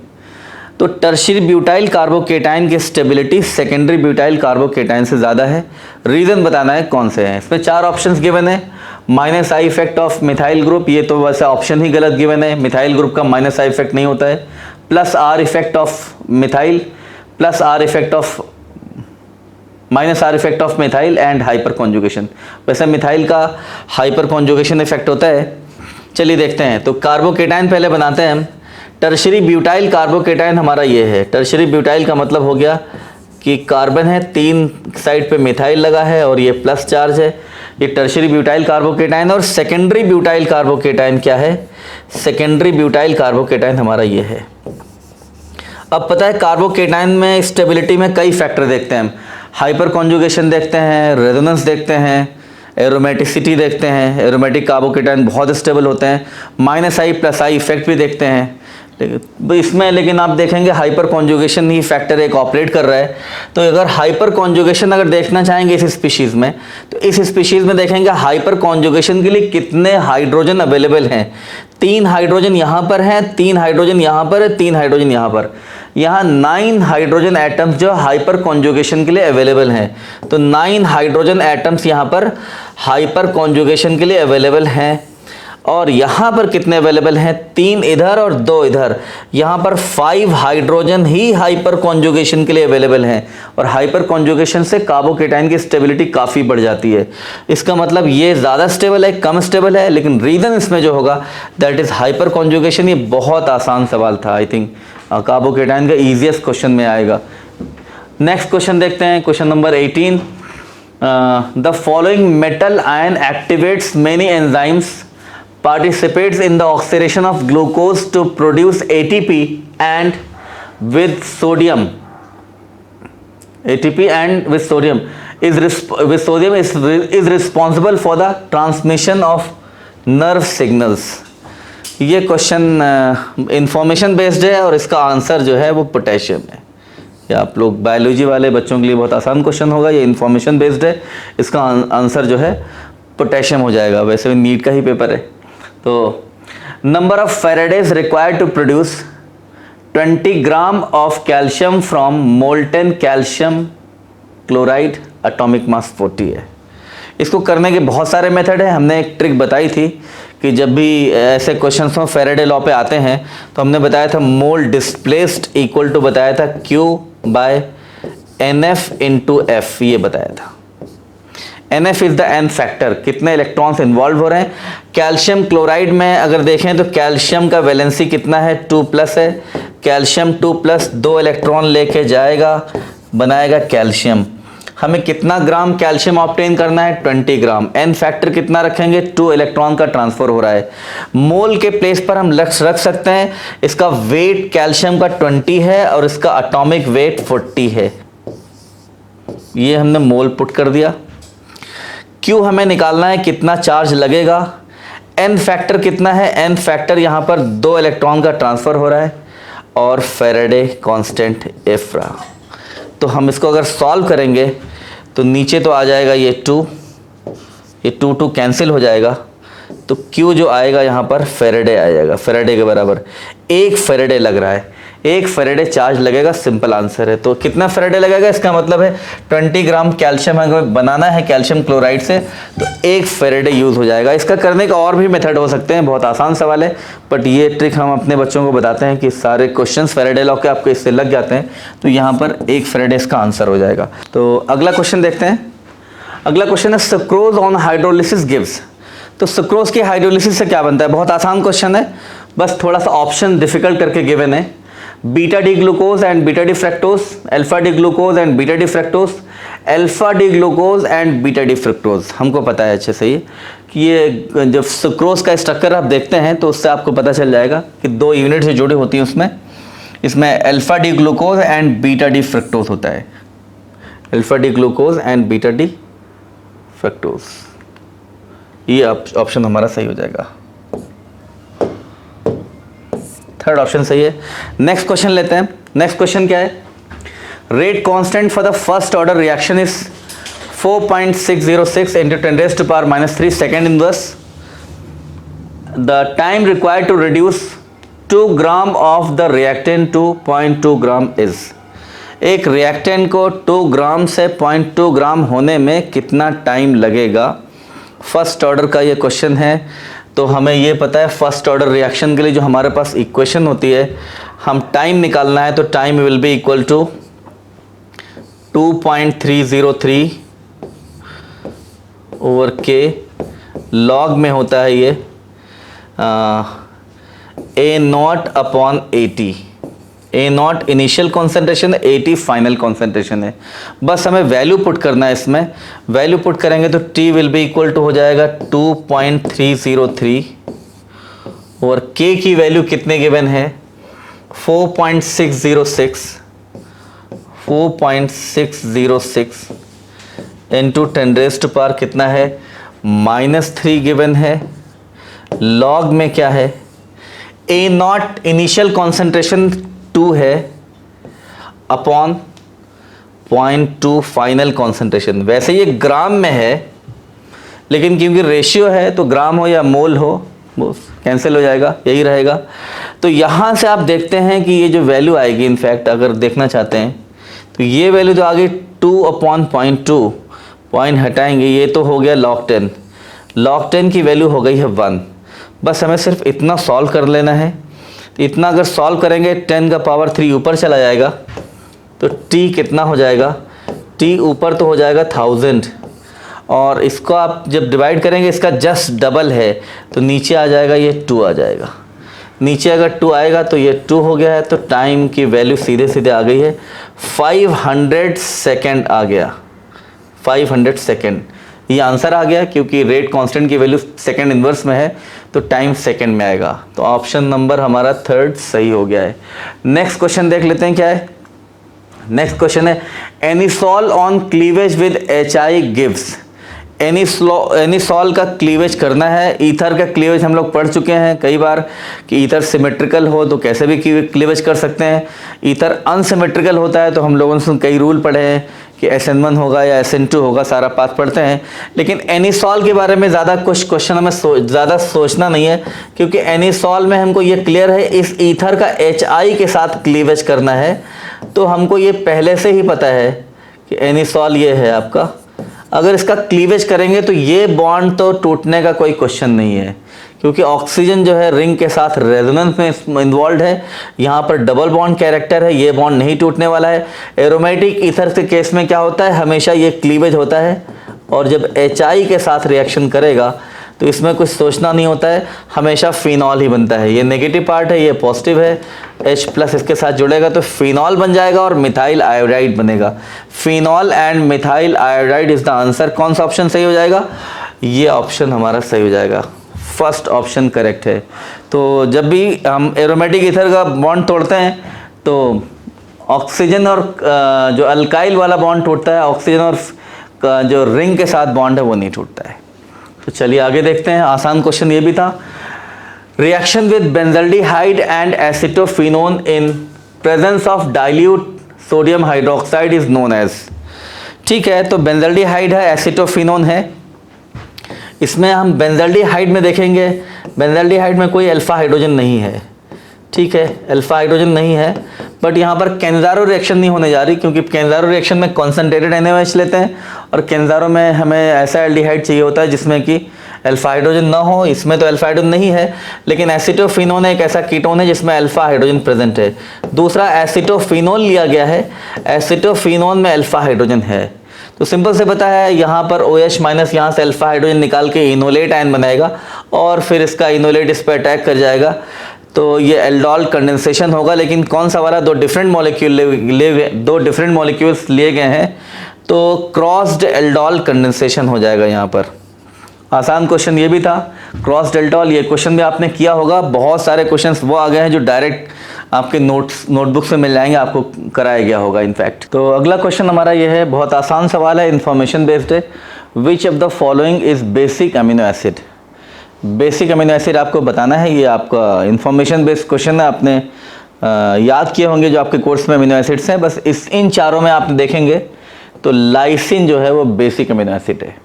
तो टर्शियरी ब्यूटाइल कार्बोकेटाइन की स्टेबिलिटी सेकेंडरी ब्यूटाइल कार्बोकेटाइन से ज़्यादा है। रीज़न बताना है कौन से हैं। इसमें 4 ऑप्शंस गिवन है। Minus I effect of methyl group, ये तो वैसे ऑप्शन ही गलत गिवन है, मिथाइल ग्रुप का माइनस आई इफेक्ट नहीं होता है। Plus are effect of methyl, plus are effect of minus are effect of methyl and hyper conjugation. वैसे मिथाइल का हाइपर कॉन्जुगेशन इफेक्ट होता है। चलिए देखते हैं। तो कार्बोकेटाइन पहले बनाते हैं हम। टर्शियरी ब्यूटाइल कार्बोकेटाइन हमारा ये है। टर्शियरी ब्यूटाइल का मतलब हो गया कि कार्बन है, 3 साइड पे मिथाइल लगा है और ये प्लस चार्ज है, ये टर्शियरी ब्यूटाइल कार्बोकेटाइन। और सेकेंडरी ब्यूटाइल कार्बोकेटाइन क्या है? सेकेंडरी ब्यूटाइल कार्बोकेटाइन हमारा ये है। अब पता है कार्बोकेटाइन में स्टेबिलिटी में कई फैक्टर देखते हैं हम। हाइपर कॉन्जुगेशन देखते हैं, रेजोनेंस देखते हैं, एरोमेटिसिटी देखते हैं। एरोमेटिक कार्बोकेटाइन बहुत स्टेबल होते हैं। Minus I plus I effect भी देखते हैं। लेकिन आप देखेंगे हाइपर कॉन्जुगेशन ही फैक्टर एक ऑपरेट कर रहा है। तो अगर हाइपर कॉन्जुगेशन अगर देखना चाहेंगे इस स्पीशीज़ में, तो इस स्पीशीज़ में देखेंगे हाइपर कॉन्जुगेशन के लिए कितने हाइड्रोजन अवेलेबल हैं। 3 हाइड्रोजन यहाँ पर हैं, 3 हाइड्रोजन यहाँ पर है, 3 हाइड्रोजन यहाँ पर। यहाँ 9 हाइड्रोजन एटम्स जो हाइपर कॉन्जुगेशन के लिए अवेलेबल हैं। तो 9 हाइड्रोजन एटम्स यहाँ पर हाइपर कॉन्जुगेशन के लिए अवेलेबल हैं। और यहाँ पर कितने अवेलेबल हैं? 3 इधर और 2 इधर। यहाँ पर 5 हाइड्रोजन ही हाइपर कॉन्जुगेशन के लिए अवेलेबल हैं। और हाइपर कॉन्जुगेशन से कार्बोकेटाइन की स्टेबिलिटी काफ़ी बढ़ जाती है। इसका मतलब ये ज़्यादा स्टेबल है, कम स्टेबल है, लेकिन रीज़न इसमें जो होगा दैट इज़ हाइपर कॉन्जुगेशन। ये बहुत आसान सवाल था। आई थिंक कार्बोकेटाइन का ईजीएस्ट क्वेश्चन में आएगा। नेक्स्ट क्वेश्चन देखते हैं, question number 18। The following metal ion activates many enzymes, participates in the oxidation of glucose to produce ATP and with sodium is responsible for the transmission of nerve signals। ये question information based है और इसका answer जो है वो potassium है। या आप लोग बायोलॉजी वाले बच्चों के लिए बहुत आसान क्वेश्चन होगा। ये इंफॉर्मेशन बेस्ड है, इसका आंसर जो है पोटेशियम हो जाएगा। वैसे भी नीट का ही पेपर है। तो number of faradays required to produce 20 gram of calcium from molten calcium chloride, atomic mass 40 है। इसको करने के बहुत सारे मेथड है। हमने एक ट्रिक बताई थी कि जब भी ऐसे क्वेश्चंस में फेराडे लॉ पे आते हैं तो हमने बताया था मोल डिस्प्लेस्ड इक्वल टू बताया था Q by NF into F, ये बताया था। NF is the N factor, कितने इलेक्ट्रॉन्स इन्वॉल्व हो रहे हैं। कैल्शियम क्लोराइड में अगर देखें तो कैल्शियम का वैलेंसी कितना है? 2+ है। कैल्शियम 2+ 2 इलेक्ट्रॉन लेके जाएगा, बनाएगा कैल्शियम। हमें कितना ग्राम कैल्शियम ऑब्टेन करना है? 20 ग्राम। एन फैक्टर कितना रखेंगे? 2 इलेक्ट्रॉन का ट्रांसफर हो रहा है। मोल के प्लेस पर हम रख सकते हैं। इसका वेट कैल्शियम का 20 है और इसका एटॉमिक वेट 40 है। ये हमने मोल पुट कर दिया। Q हमें निकालना है कितना चार्ज लगेगा। एन फैक्टर कितना है? एन फैक्टर यहाँ पर 2 इलेक्ट्रॉन का ट्रांसफर हो रहा है और फेराडे कांस्टेंट F रहा। तो हम इसको अगर सॉल्व करेंगे तो नीचे तो आ जाएगा ये 2, ये 2 कैंसिल हो जाएगा। तो Q जो आएगा यहाँ पर फेराडे आ जाएगा, फेराडे के बराबर 1 फेराडे लग रहा है। 1 फेराडे चार्ज लगेगा, सिंपल आंसर है। तो कितना फेराडे लगेगा? इसका मतलब है 20 ग्राम कैल्शियम अगर बनाना है कैल्शियम क्लोराइड से तो 1 फेराडे यूज़ हो जाएगा। इसका करने का और भी मेथड हो सकते हैं, बहुत आसान सवाल है, बट ये ट्रिक हम अपने बच्चों को बताते हैं कि सारे क्वेश्चंस फेराडे लॉ के आपको इससे लग जाते हैं। तो यहाँ पर 1 फेराडे इसका आंसर हो जाएगा। तो अगला क्वेश्चन देखते हैं। अगला क्वेश्चन है सुक्रोज ऑन हाइड्रोलिसिस गिव्स। तो सुक्रोज की हाइड्रोलिसिस से क्या बनता है? बहुत आसान क्वेश्चन है, बस थोड़ा सा ऑप्शन डिफिकल्ट करके गिवन है। Beta D glucose and beta D fructose, alpha D glucose and beta D fructose, alpha D glucose and beta D fructose. हमको पता है अच्छे से ही कि ये जब सुक्रोज का स्ट्रक्चर आप देखते हैं तो उससे आपको पता चल जाएगा कि 2 यूनिट से जुड़ी होती हैं उसमें। इसमें alpha D glucose and beta D fructose होता है। Alpha D glucose and beta D fructose, ये ऑप्शन हमारा सही हो जाएगा। थर्ड ऑप्शन सही है। नेक्स्ट क्वेश्चन लेते हैं। नेक्स्ट क्वेश्चन क्या है? Rate constant for the first order reaction is 4.606 into 10⁻³ second inverse. The time required to reduce 2 gram of the reactant to 0.2 gram is. एक रिएक्टेंट को 2 ग्राम से 0.2 ग्राम होने में कितना टाइम लगेगा। फर्स्ट ऑर्डर का ये क्वेश्चन है। तो हमें ये पता है फर्स्ट ऑर्डर रिएक्शन के लिए जो हमारे पास इक्वेशन होती है, हम टाइम निकालना है तो time will be equal to 2.303 over k, log में होता है ये A0 upon 80। A0 initial concentration, 80 final concentration है। बस हमें वैल्यू पुट करना है इसमें। वैल्यू पुट करेंगे तो T will be equal to हो जाएगा 2.303 और K की वैल्यू कितने गिवन है 4.606 इंटू 10⁻⁴ कितना है -3 गिवन है। लॉग में क्या है A0 इनिशियल कॉन्सेंट्रेशन 2 है अपॉन 0.2 फाइनल कॉन्सेंट्रेशन। वैसे ये ग्राम में है लेकिन क्योंकि रेशियो है तो ग्राम हो या मोल हो वो कैंसिल हो जाएगा, यही रहेगा। तो यहाँ से आप देखते हैं कि ये जो वैल्यू आएगी, इनफैक्ट अगर देखना चाहते हैं तो ये वैल्यू जो आ गई 2/0.2, पॉइंट हटाएंगे ये तो हो गया log 10। log 10 की वैल्यू हो गई है 1। बस हमें सिर्फ इतना सॉल्व कर लेना है। तो इतना अगर सॉल्व करेंगे 10⁻³ ऊपर चला जाएगा तो t कितना हो जाएगा, t ऊपर तो हो जाएगा 1000 और इसको आप जब डिवाइड करेंगे इसका जस्ट डबल है तो नीचे आ जाएगा ये 2 आ जाएगा। नीचे अगर 2 आएगा तो ये 2 हो गया है। तो टाइम की वैल्यू सीधे सीधे आ गई है 500 सेकेंड आ गया, 500 सेकेंड। ये आंसर आ गया क्योंकि रेट कांस्टेंट की वैल्यू सेकेंड इन्वर्स में है तो टाइम सेकेंड में आएगा। तो ऑप्शन नंबर हमारा 3rd सही हो गया है। नेक्स्ट क्वेश्चन देख लेते हैं क्या है। नेक्स्ट क्वेश्चन है anisole on cleavage with HI gives. Anisole का क्लीवेज करना है। ईथर का क्लीवेज हम लोग पढ़ चुके हैं कई बार कि ईथर सिमेट्रिकल हो तो कैसे भी क्लीवेज कर सकते हैं। ईथर अनसिमेट्रिकल होता है तो हम लोगों ने कई रूल पढ़े हैं कि SN1 होगा या SN2 होगा, सारा पाथ पढ़ते हैं। लेकिन एनिसॉल के बारे में ज़्यादा कुछ क्वेश्चन हमें ज़्यादा सोचना नहीं है क्योंकि एनिसॉल में हमको ये क्लियर है इस ईथर का HI के साथ क्लीवेज करना है। तो हमको ये पहले से ही पता है कि एनिसॉल ये है आपका। अगर इसका क्लीवेज करेंगे तो ये बॉन्ड तो टूटने का कोई क्वेश्चन नहीं है क्योंकि ऑक्सीजन जो है रिंग के साथ रेजोनेंस में इन्वॉल्व है। यहाँ पर डबल बॉन्ड कैरेक्टर है, ये बॉन्ड नहीं टूटने वाला है। एरोमेटिक ईथर के केस में क्या होता है, हमेशा ये क्लीवेज होता है और जब HI के साथ रिएक्शन करेगा तो इसमें कुछ सोचना नहीं होता है, हमेशा फिनॉल ही बनता है। ये नेगेटिव पार्ट है, ये पॉजिटिव है। H+ इसके साथ जुड़ेगा तो फिनॉल बन जाएगा और मिथाइल आयोडाइड बनेगा। Phenol and methyl iodide is the answer. कौन सा ऑप्शन सही हो जाएगा, ये ऑप्शन हमारा सही हो जाएगा। फर्स्ट ऑप्शन करेक्ट है। तो जब भी हम एरोमेटिक ईथर का बॉन्ड तोड़ते हैं तो ऑक्सीजन और जो अल्काइल वाला बॉन्ड टूटता है, ऑक्सीजन और जो रिंग के साथ बॉन्ड है वो नहीं टूटता है। तो चलिए आगे देखते हैं। आसान क्वेश्चन ये भी था। Reaction with benzaldehyde and acetophenone in presence of dilute sodium hydroxide is known as. ठीक है, तो बेंजल्डिहाइड है, एसिटोफिनोन है। इसमें हम बेंजल्डिहाइड में देखेंगे, बेंजल्डिहाइड में कोई अल्फा हाइड्रोजन नहीं है। ठीक है, अल्फा हाइड्रोजन नहीं है, बट यहाँ पर केंजारो रिएक्शन नहीं होने जा रही क्योंकि केंजारो रिएक्शन में कॉन्सेंट्रेटेड NaOH लेते हैं और केंजारो में हमें ऐसा एल्डिहाइड चाहिए होता है जिसमें कि अल्फा हाइड्रोजन ना हो। इसमें तो अल्फा हाइड्रोजन नहीं है, लेकिन एसिटोफिनोन एक ऐसा कीटोन है जिसमें अल्फा हाइड्रोजन प्रेजेंट है। दूसरा एसिटोफिनोल लिया गया है, एसिटोफिनोन में अल्फा हाइड्रोजन है। तो सिंपल से पता है यहाँ पर OH- यहाँ से अल्फा हाइड्रोजन निकाल के इनोलेट आयन बनाएगा और फिर इसका इनोलेट इस पर अटैक कर जाएगा तो ये एल्डोल कंडेंसेशन होगा। लेकिन कौन सा वाला, दो डिफरेंट मॉलिक्यूल्स लिए गए हैं तो क्रॉस्ड एल्डोल कंडेंसेशन हो जाएगा यहाँ पर। आसान क्वेश्चन ये भी था, क्रॉस्ड एल्डोल। ये क्वेश्चन भी आपने किया होगा। बहुत सारे क्वेश्चंस वो आ गए हैं जो डायरेक्ट आपके नोटबुक से मिल जाएंगे, आपको कराया गया होगा इनफैक्ट। तो अगला क्वेश्चन हमारा ये है, बहुत आसान सवाल है, इंफॉर्मेशन बेस्ड है। Which of the following is basic amino acid. Basic amino acid आपको बताना है। ये आपका इंफॉर्मेशन बेस्ड क्वेश्चन है, आपने याद किए होंगे जो आपके कोर्स में अमीनो एसिड्स हैं। बस इन चारों में आप देखेंगे तो लाइसिन जो है वो बेसिक अमीनो एसिड है।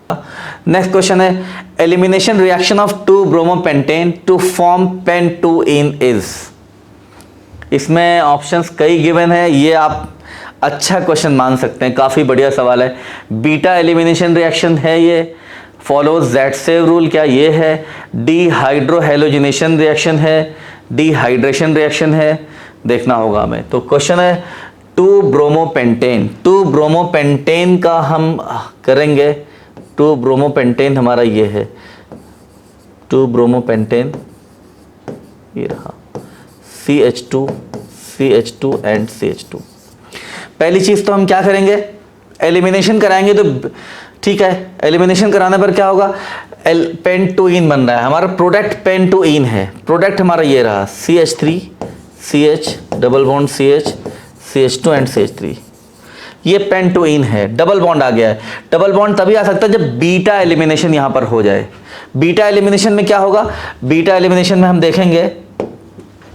नेक्स्ट क्वेश्चन है elimination reaction of 2 bromopentane to form pentyne is. इसमें ऑप्शंस कई गिवन है, ये आप अच्छा क्वेश्चन मान सकते हैं, काफ़ी बढ़िया सवाल है। बीटा एलिमिनेशन रिएक्शन है ये, फॉलोज ज़ेडसेव रूल क्या ये है, डिहाइड्रोहेलोजिनेशन रिएक्शन है, डिहाइड्रेशन रिएक्शन है, देखना होगा हमें। तो क्वेश्चन है 2 ब्रोमोपेंटेन का हम करेंगे। 2 ब्रोमोपेंटेन हमारा ये है, 2 ब्रोमोपेंटेन ये रहा, CH2 एंड CH2। पहली चीज तो हम क्या करेंगे, एलिमिनेशन कराएंगे तो ठीक है, एलिमिनेशन कराने पर क्या होगा, पेंटूइन बन रहा है हमारा, प्रोडक्ट पेंटूइन है, प्रोडक्ट हमारा ये रहा CH3 CH double bond CH CH2 and CH3, ये पेंटूइन है, डबल बॉन्ड आ गया है। डबल बॉन्ड तभी आ सकता है जब बीटा एलिमिनेशन यहां पर हो जाए। बीटा एलिमिनेशन में क्या होगा, बीटा एलिमिनेशन में हम देखेंगे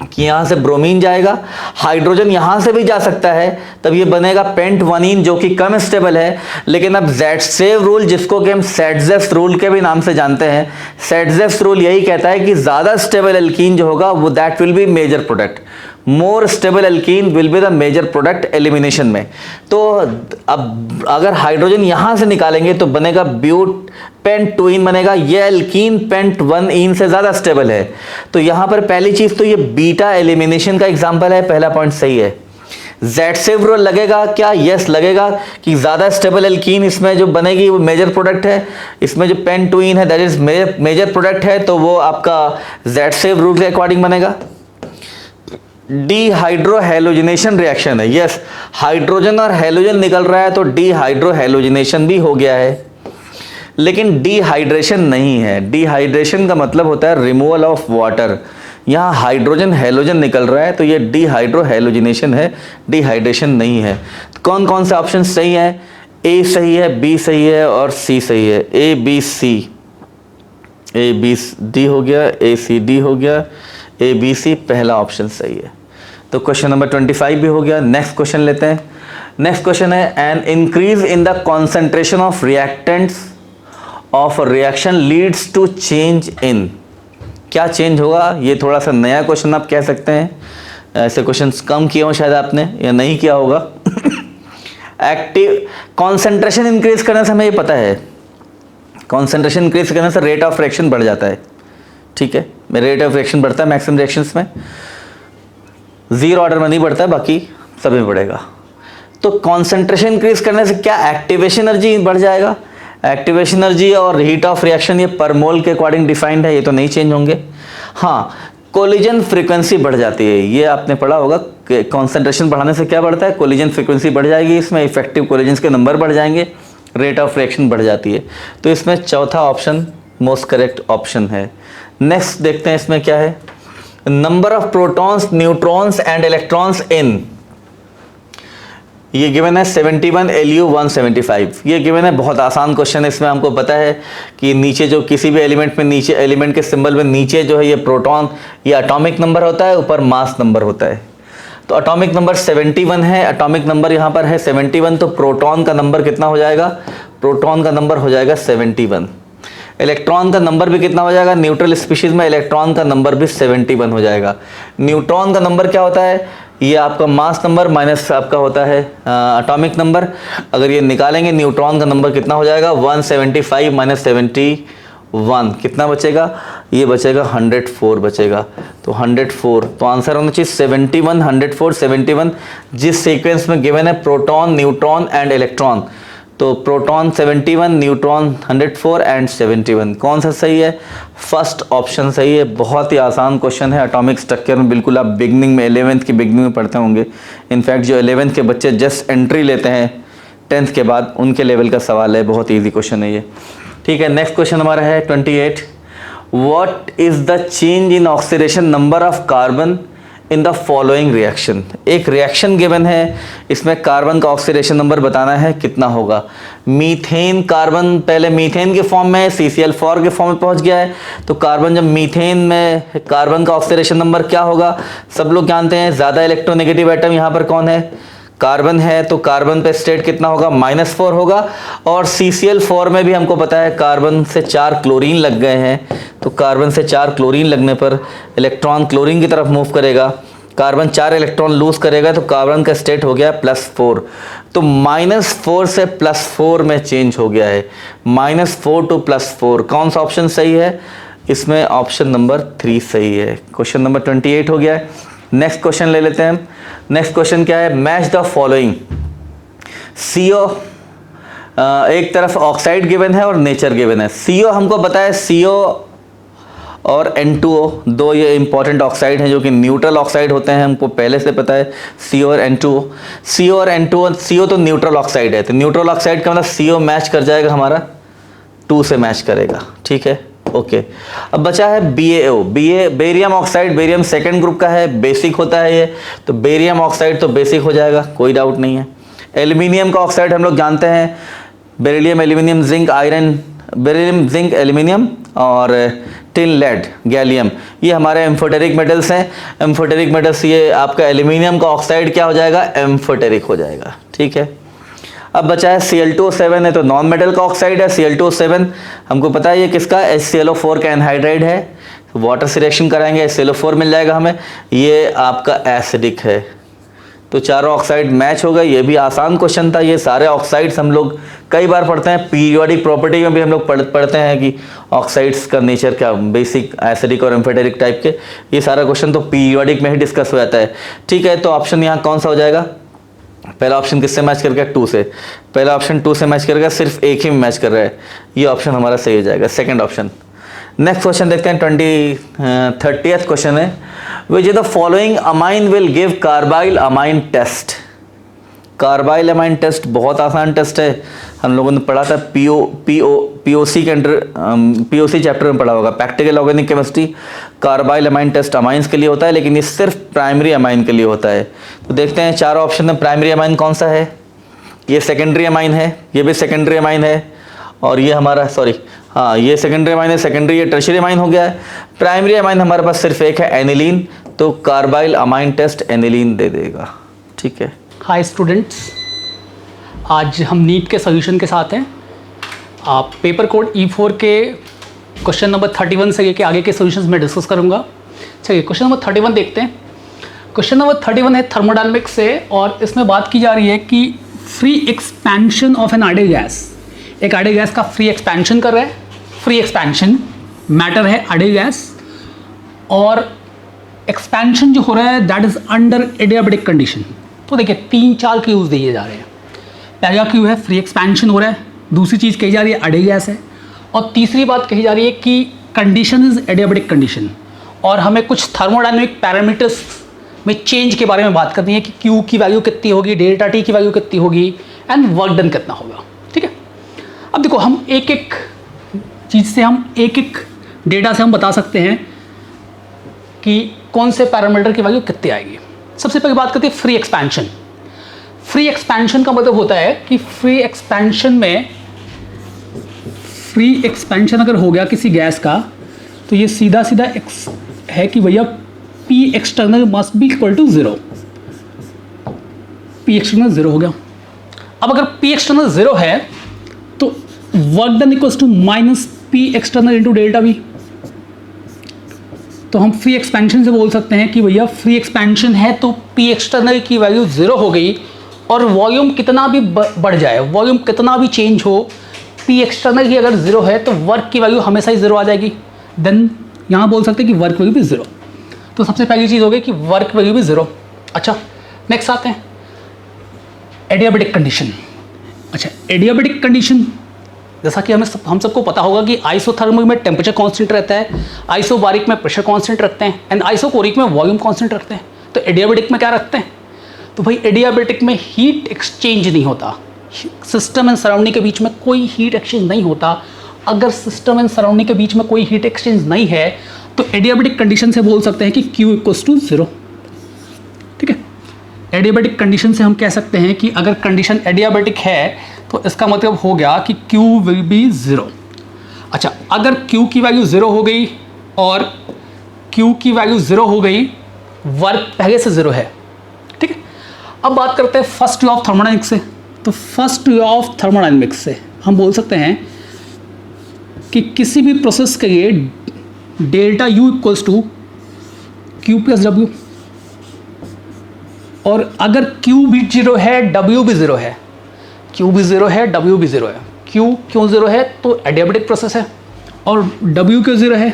कि यहां से ब्रोमीन जाएगा, हाइड्रोजन यहां से भी जा सकता है, तब ये बनेगा पेंट-1इन जो कि कम स्टेबल है। लेकिन अब ज़ेडसेव रूल, जिसको कि हम सेडजेस रूल के भी नाम से जानते हैं, सेडजेस रूल यही कहता है कि ज्यादा स्टेबल एल्कीन जो होगा वो that will be major product, more stable alkene will be the major product elimination में। तो अब अगर हाइड्रोजन यहां से निकालेंगे तो बनेगा ब्यूट पेंट-2इन बनेगा, ये एल्कीन पेंट-1इन से ज्यादा स्टेबल है। तो यहां पर पहली चीज तो ये बीटा एलिमिनेशन का एग्जांपल है, पहला पॉइंट सही है। ज़ेडसेव रूल लगेगा क्या, यस लगेगा कि ज्यादा स्टेबल एल्कीन इसमें जो बनेगी वो मेजर प्रोडक्ट है, इसमें जो पेंट-2इन है दैट इज मेजर प्रोडक्ट है, तो वो आपका ज़ेडसेव रूल के अकॉर्डिंग बनेगा। डिहाइड्रोहेलोजिनेशन रिएक्शन है, यस हाइड्रोजन और हेलोजन निकल रहा है तो डिहाइड्रोहेलोजिनेशन भी हो गया है, लेकिन डिहाइड्रेशन नहीं है। डिहाइड्रेशन का मतलब होता है रिमूवल ऑफ वाटर, यहाँ हाइड्रोजन हेलोजन निकल रहा है तो ये डिहाइड्रोहेलोजिनेशन है, डिहाइड्रेशन नहीं है। तो कौन कौन से ऑप्शन सही है, ए सही है, बी सही है और सी सही है। ए बी डी हो गया, ए सी डी हो गया, ए बी सी पहला ऑप्शन सही है। तो क्वेश्चन नंबर 25 भी हो गया। नेक्स्ट क्वेश्चन लेते हैं। नेक्स्ट क्वेश्चन है an increase in the concentration of reactants of reaction leads to change in. क्या चेंज होगा, ये थोड़ा सा नया क्वेश्चन आप कह सकते हैं, ऐसे क्वेश्चंस कम किए हो शायद आपने या नहीं किया होगा। एक्टिव कॉन्सेंट्रेशन इंक्रीज करने से हमें ये पता है, कॉन्सेंट्रेशन इंक्रीज करने से रेट ऑफ रिएक्शन बढ़ जाता है, ठीक है, रेट ऑफ रिएक्शन बढ़ता है मैक्सिमम रिएक्शंस में, जीरो ऑर्डर में नहीं बढ़ता है, बाकी सब में बढ़ेगा। तो कॉन्सेंट्रेशन इंक्रीज करने से क्या, एक्टिवेशन एनर्जी बढ़ जाएगा। एक्टिवेशन एनर्जी और हीट ऑफ रिएक्शन ये पर मोल के अकॉर्डिंग डिफाइंड है, ये तो नहीं चेंज होंगे। हाँ, कोलिजन फ्रीक्वेंसी बढ़ जाती है, ये आपने पढ़ा होगा, कॉन्सेंट्रेशन बढ़ाने से क्या बढ़ता है, कोलिजन फ्रीक्वेंसी बढ़ जाएगी, इसमें इफेक्टिव कोलिजन्स के नंबर बढ़ जाएंगे, रेट ऑफ रिएक्शन बढ़ जाती है। तो इसमें चौथा ऑप्शन मोस्ट करेक्ट ऑप्शन है। नेक्स्ट देखते हैं इसमें क्या है, number of protons, neutrons and electrons in. ये गिवन है 71 LU 175, ये गिवन है, बहुत आसान क्वेश्चन है। इसमें हमको पता है कि नीचे जो किसी भी एलिमेंट में नीचे एलिमेंट के सिंबल में नीचे जो है ये प्रोटॉन, ये एटॉमिक नंबर होता है, ऊपर मास नंबर होता है। तो एटॉमिक नंबर 71 है, एटॉमिक नंबर यहाँ पर है 71, तो प्रोटॉन का नंबर कितना हो जाएगा, प्रोटॉन का नंबर हो जाएगा 71। इलेक्ट्रॉन का नंबर भी कितना हो जाएगा, न्यूट्रल स्पीशीज में इलेक्ट्रॉन का नंबर भी 71 हो जाएगा। न्यूट्रॉन का नंबर क्या होता है, ये आपका मास नंबर माइनस आपका होता है एटॉमिक नंबर। अगर ये निकालेंगे न्यूट्रॉन का नंबर कितना हो जाएगा, 175 माइनस 71 कितना बचेगा, ये बचेगा 104 बचेगा। तो 104, तो आंसर होना चाहिए 71, 104, 71 जिस सीक्वेंस में गिवन है प्रोटॉन, न्यूट्रॉन एंड इलेक्ट्रॉन। तो प्रोटॉन 71, न्यूट्रॉन 104 एंड 71, कौन सा सही है, फर्स्ट ऑप्शन सही है। बहुत ही आसान क्वेश्चन है, एटॉमिक स्ट्रक्चर में बिल्कुल आप बिगनिंग में 11th की बिगनिंग में पढ़ते होंगे। इनफैक्ट जो 11th के बच्चे जस्ट एंट्री लेते हैं 10th के बाद, उनके लेवल का सवाल है, बहुत ईजी क्वेश्चन है ये, ठीक है। नेक्स्ट क्वेश्चन हमारा है 28, what is the change in oxidation number of carbon in the following reaction. एक रिएक्शन गिवन है, इसमें कार्बन का ऑक्सीडेशन नंबर बताना है कितना होगा। मीथेन, कार्बन पहले मीथेन के फॉर्म में CCl4 के फॉर्म में पहुंच गया है, तो कार्बन जब मीथेन में, कार्बन का ऑक्सीडेशन नंबर क्या होगा, सब लोग जानते हैं। ज़्यादा इलेक्ट्रोनेगेटिव एटम यहाँ पर कौन है, कार्बन है तो कार्बन पे स्टेट कितना होगा, -4 होगा। और CCl4 में भी हमको पता है कार्बन से 4 क्लोरीन लग गए हैं, तो कार्बन से 4 क्लोरीन लगने पर इलेक्ट्रॉन क्लोरीन की तरफ मूव करेगा, कार्बन 4 इलेक्ट्रॉन लूज करेगा, तो कार्बन का स्टेट हो गया +4। तो -4 से +4 में चेंज हो गया है, -4 to +4। कौन सा ऑप्शन सही है, इसमें ऑप्शन नंबर 3 सही है। क्वेश्चन नंबर 28 हो गया है। नेक्स्ट क्वेश्चन ले लेते हैं हम। नेक्स्ट क्वेश्चन क्या है, मैच द फॉलोइंग। CO एक तरफ ऑक्साइड गिवन है और नेचर गिवन है। CO हमको पता है, CO और N2O दो ये इंपॉर्टेंट ऑक्साइड हैं जो कि न्यूट्रल ऑक्साइड होते हैं, हमको पहले से पता है। CO और N2O, CO और N2O, CO तो न्यूट्रल ऑक्साइड है, तो न्यूट्रल ऑक्साइड का मतलब CO मैच कर जाएगा हमारा, 2 से मैच करेगा, ठीक है, ओके। अब बचा है BaO, barium oxide, barium second group का है, बेसिक होता है ये, तो बेरियम ऑक्साइड तो बेसिक हो जाएगा, कोई डाउट नहीं है। एल्यूमिनियम का ऑक्साइड हम लोग जानते हैं, beryllium, aluminium, zinc, iron, beryllium, zinc, aluminium और टिन, लेड, गैलियम, ये हमारे एम्फोटेरिक मेटल्स हैं। एम्फोटेरिक मेटल्स, ये आपका एल्यूमिनियम का ऑक्साइड क्या हो जाएगा, एम्फोटेरिक हो जाएगा, ठीक है। अब बचा है Cl2O7 है, तो नॉन मेटल का ऑक्साइड है। Cl2O7 हमको पता है ये किसका, HClO4 का एनहाइड्राइड है, वाटर से रिएक्शन कराएंगे HClO4 मिल जाएगा हमें, ये आपका एसिडिक है। तो चारों ऑक्साइड मैच हो गए। ये भी आसान क्वेश्चन था, ये सारे ऑक्साइड्स हम लोग कई बार पढ़ते हैं, पीरियोडिक प्रॉपर्टी में भी हम लोग पढ़ते हैं कि ऑक्साइड्स का नेचर क्या, बेसिक, एसिडिक और एम्फोटेरिक टाइप के, ये सारा क्वेश्चन तो पीरियोडिक में ही डिस्कस हो जाता है, ठीक है। तो ऑप्शन यहाँ कौन सा हो जाएगा, पहला ऑप्शन किससे मैच कर गया, 2 से, पहला ऑप्शन 2 से मैच कर गया, सिर्फ एक ही में मैच कर रहा है, ये ऑप्शन हमारा सही हो जाएगा, सेकंड ऑप्शन। नेक्स्ट क्वेश्चन देखते हैं, 30th क्वेश्चन है, which the following amine will give carbylamine test. Carbylamine test बहुत आसान टेस्ट है, हम लोगों ने पढ़ा था POC के अंडर, POC चैप्टर में पढ़ा होगा, practical organic chemistry. Carbylamine test amines के लिए होता है, लेकिन ये सिर्फ प्राइमरी अमाइन के लिए होता है। तो देखते हैं चारों ऑप्शन में प्राइमरी अमाइन कौन सा है, ये सेकेंडरी अमाइन है, ये भी सेकेंडरी अमाइन है, और ये हमारा, सॉरी हाँ, ये सेकेंडरी अमाइन है, सेकेंडरी ये टर्शियरी अमाइन हो गया है। प्राइमरी अमाइन हमारे पास सिर्फ एक है, एनिलीन, तो कार्बाइल अमाइन टेस्ट एनिलीन दे देगा, ठीक है। हाय स्टूडेंट्स, आज हम नीट के सोल्यूशन के साथ हैं। आप पेपर कोड E4 के क्वेश्चन नंबर 31 से लेके आगे के सोल्यूशंस में डिस्कस करूंगा। चलिए क्वेश्चन नंबर 31 देखते हैं। क्वेश्चन नंबर 31 है थर्मोडायनामिक्स से, और इसमें बात की जा रही है कि free expansion of an ideal gas. एक आइडियल गैस का फ्री एक्सपेंशन कर रहा है, फ्री एक्सपेंशन मैटर है आइडियल गैस, और एक्सपेंशन जो हो रहा है that is under adiabatic condition. तो देखिए 3-4 क्यूज दिए जा रहे हैं। पहला क्यू है फ्री एक्सपेंशन हो रहा है, दूसरी चीज़ कही जा रही है आइडियल गैस है, और तीसरी बात कही जा रही है कि कंडीशन इज एडियाबेटिक कंडीशन, और हमें कुछ थर्मोडायनेमिक पैरामीटर्स में चेंज के बारे में बात करनी है कि क्यू की वैल्यू कितनी होगी, डेल्टा टी की वैल्यू कितनी होगी, एंड वर्क डन कितना होगा, ठीक है। अब देखो हम एक एक चीज़ से, हम एक एक डेटा से हम बता सकते हैं कि कौन से पैरामीटर की वैल्यू कितनी आएगी। सबसे पहले बात करते हैं फ्री एक्सपेंशन। फ्री एक्सपेंशन का मतलब होता है कि फ्री एक्सपेंशन में, फ्री एक्सपेंशन अगर हो गया किसी गैस का, तो ये सीधा सीधा है कि भैया P external must be equal to 0। P external 0 हो गया। अब अगर P एक्सटर्नल 0 है तो work done equals to -P external into delta V। तो हम फ्री एक्सपेंशन से बोल सकते हैं कि भैया फ्री एक्सपेंशन है तो P एक्सटर्नल की वैल्यू 0 हो गई, और वॉल्यूम कितना भी बढ़ जाए, वॉल्यूम कितना भी चेंज हो, P एक्सटर्नल की अगर 0 है तो वर्क की वैल्यू हमेशा ही 0 आ जाएगी। देन यहाँ बोल सकते हैं कि वर्क वैल्यू भी 0। तो सबसे पहली चीज़ हो गई कि वर्क वैल्यू भी 0। अच्छा, नेक्स्ट आते हैं एडियाबेटिक कंडीशन। अच्छा, एडियाबेटिक कंडीशन, जैसा कि हम सबको पता होगा कि आइसोथर्मल में टेम्परेचर कांस्टेंट रहता है, आइसोबारिक में प्रेशर कांस्टेंट रखते हैं, एंड आइसोकोरिक में वॉल्यूम कांस्टेंट रखते हैं। तो एडियाबेटिक में क्या रखते हैं, तो भाई एडियाबेटिक में हीट एक्सचेंज नहीं होता, सिस्टम एंड सराउंडिंग के बीच में कोई हीट एक्सचेंज नहीं होता। अगर सिस्टम एंड सराउंडिंग के बीच में कोई हीट एक्सचेंज नहीं है तो एडियाबेटिक कंडीशन से बोल सकते हैं कि Q इक्वल्स टू 0, ठीक है। एडियाबेटिक कंडीशन से हम कह सकते हैं कि अगर कंडीशन एडियाबेटिक है तो इसका मतलब हो गया कि Q विल बी 0। अच्छा, अगर Q की वैल्यू 0 हो गई और Q की वैल्यू 0 हो गई, वर्क पहले से 0 है, ठीक है। अब बात करते हैं फर्स्ट लॉ ऑफ थर्मोडायनेमिक्स से। तो फर्स्ट लॉ ऑफ थर्मोडायनेमिक्स से हम बोल सकते हैं कि किसी भी प्रोसेस के लिए delta U equals to Q plus W, और अगर क्यू भी जीरो है डब्ल्यू भी जीरो है, क्यू भी जीरो है डब्ल्यू भी जीरो है। क्यू क्यों जीरो है? तो एडियाबेटिक प्रोसेस है। और डब्ल्यू क्यों जीरो है?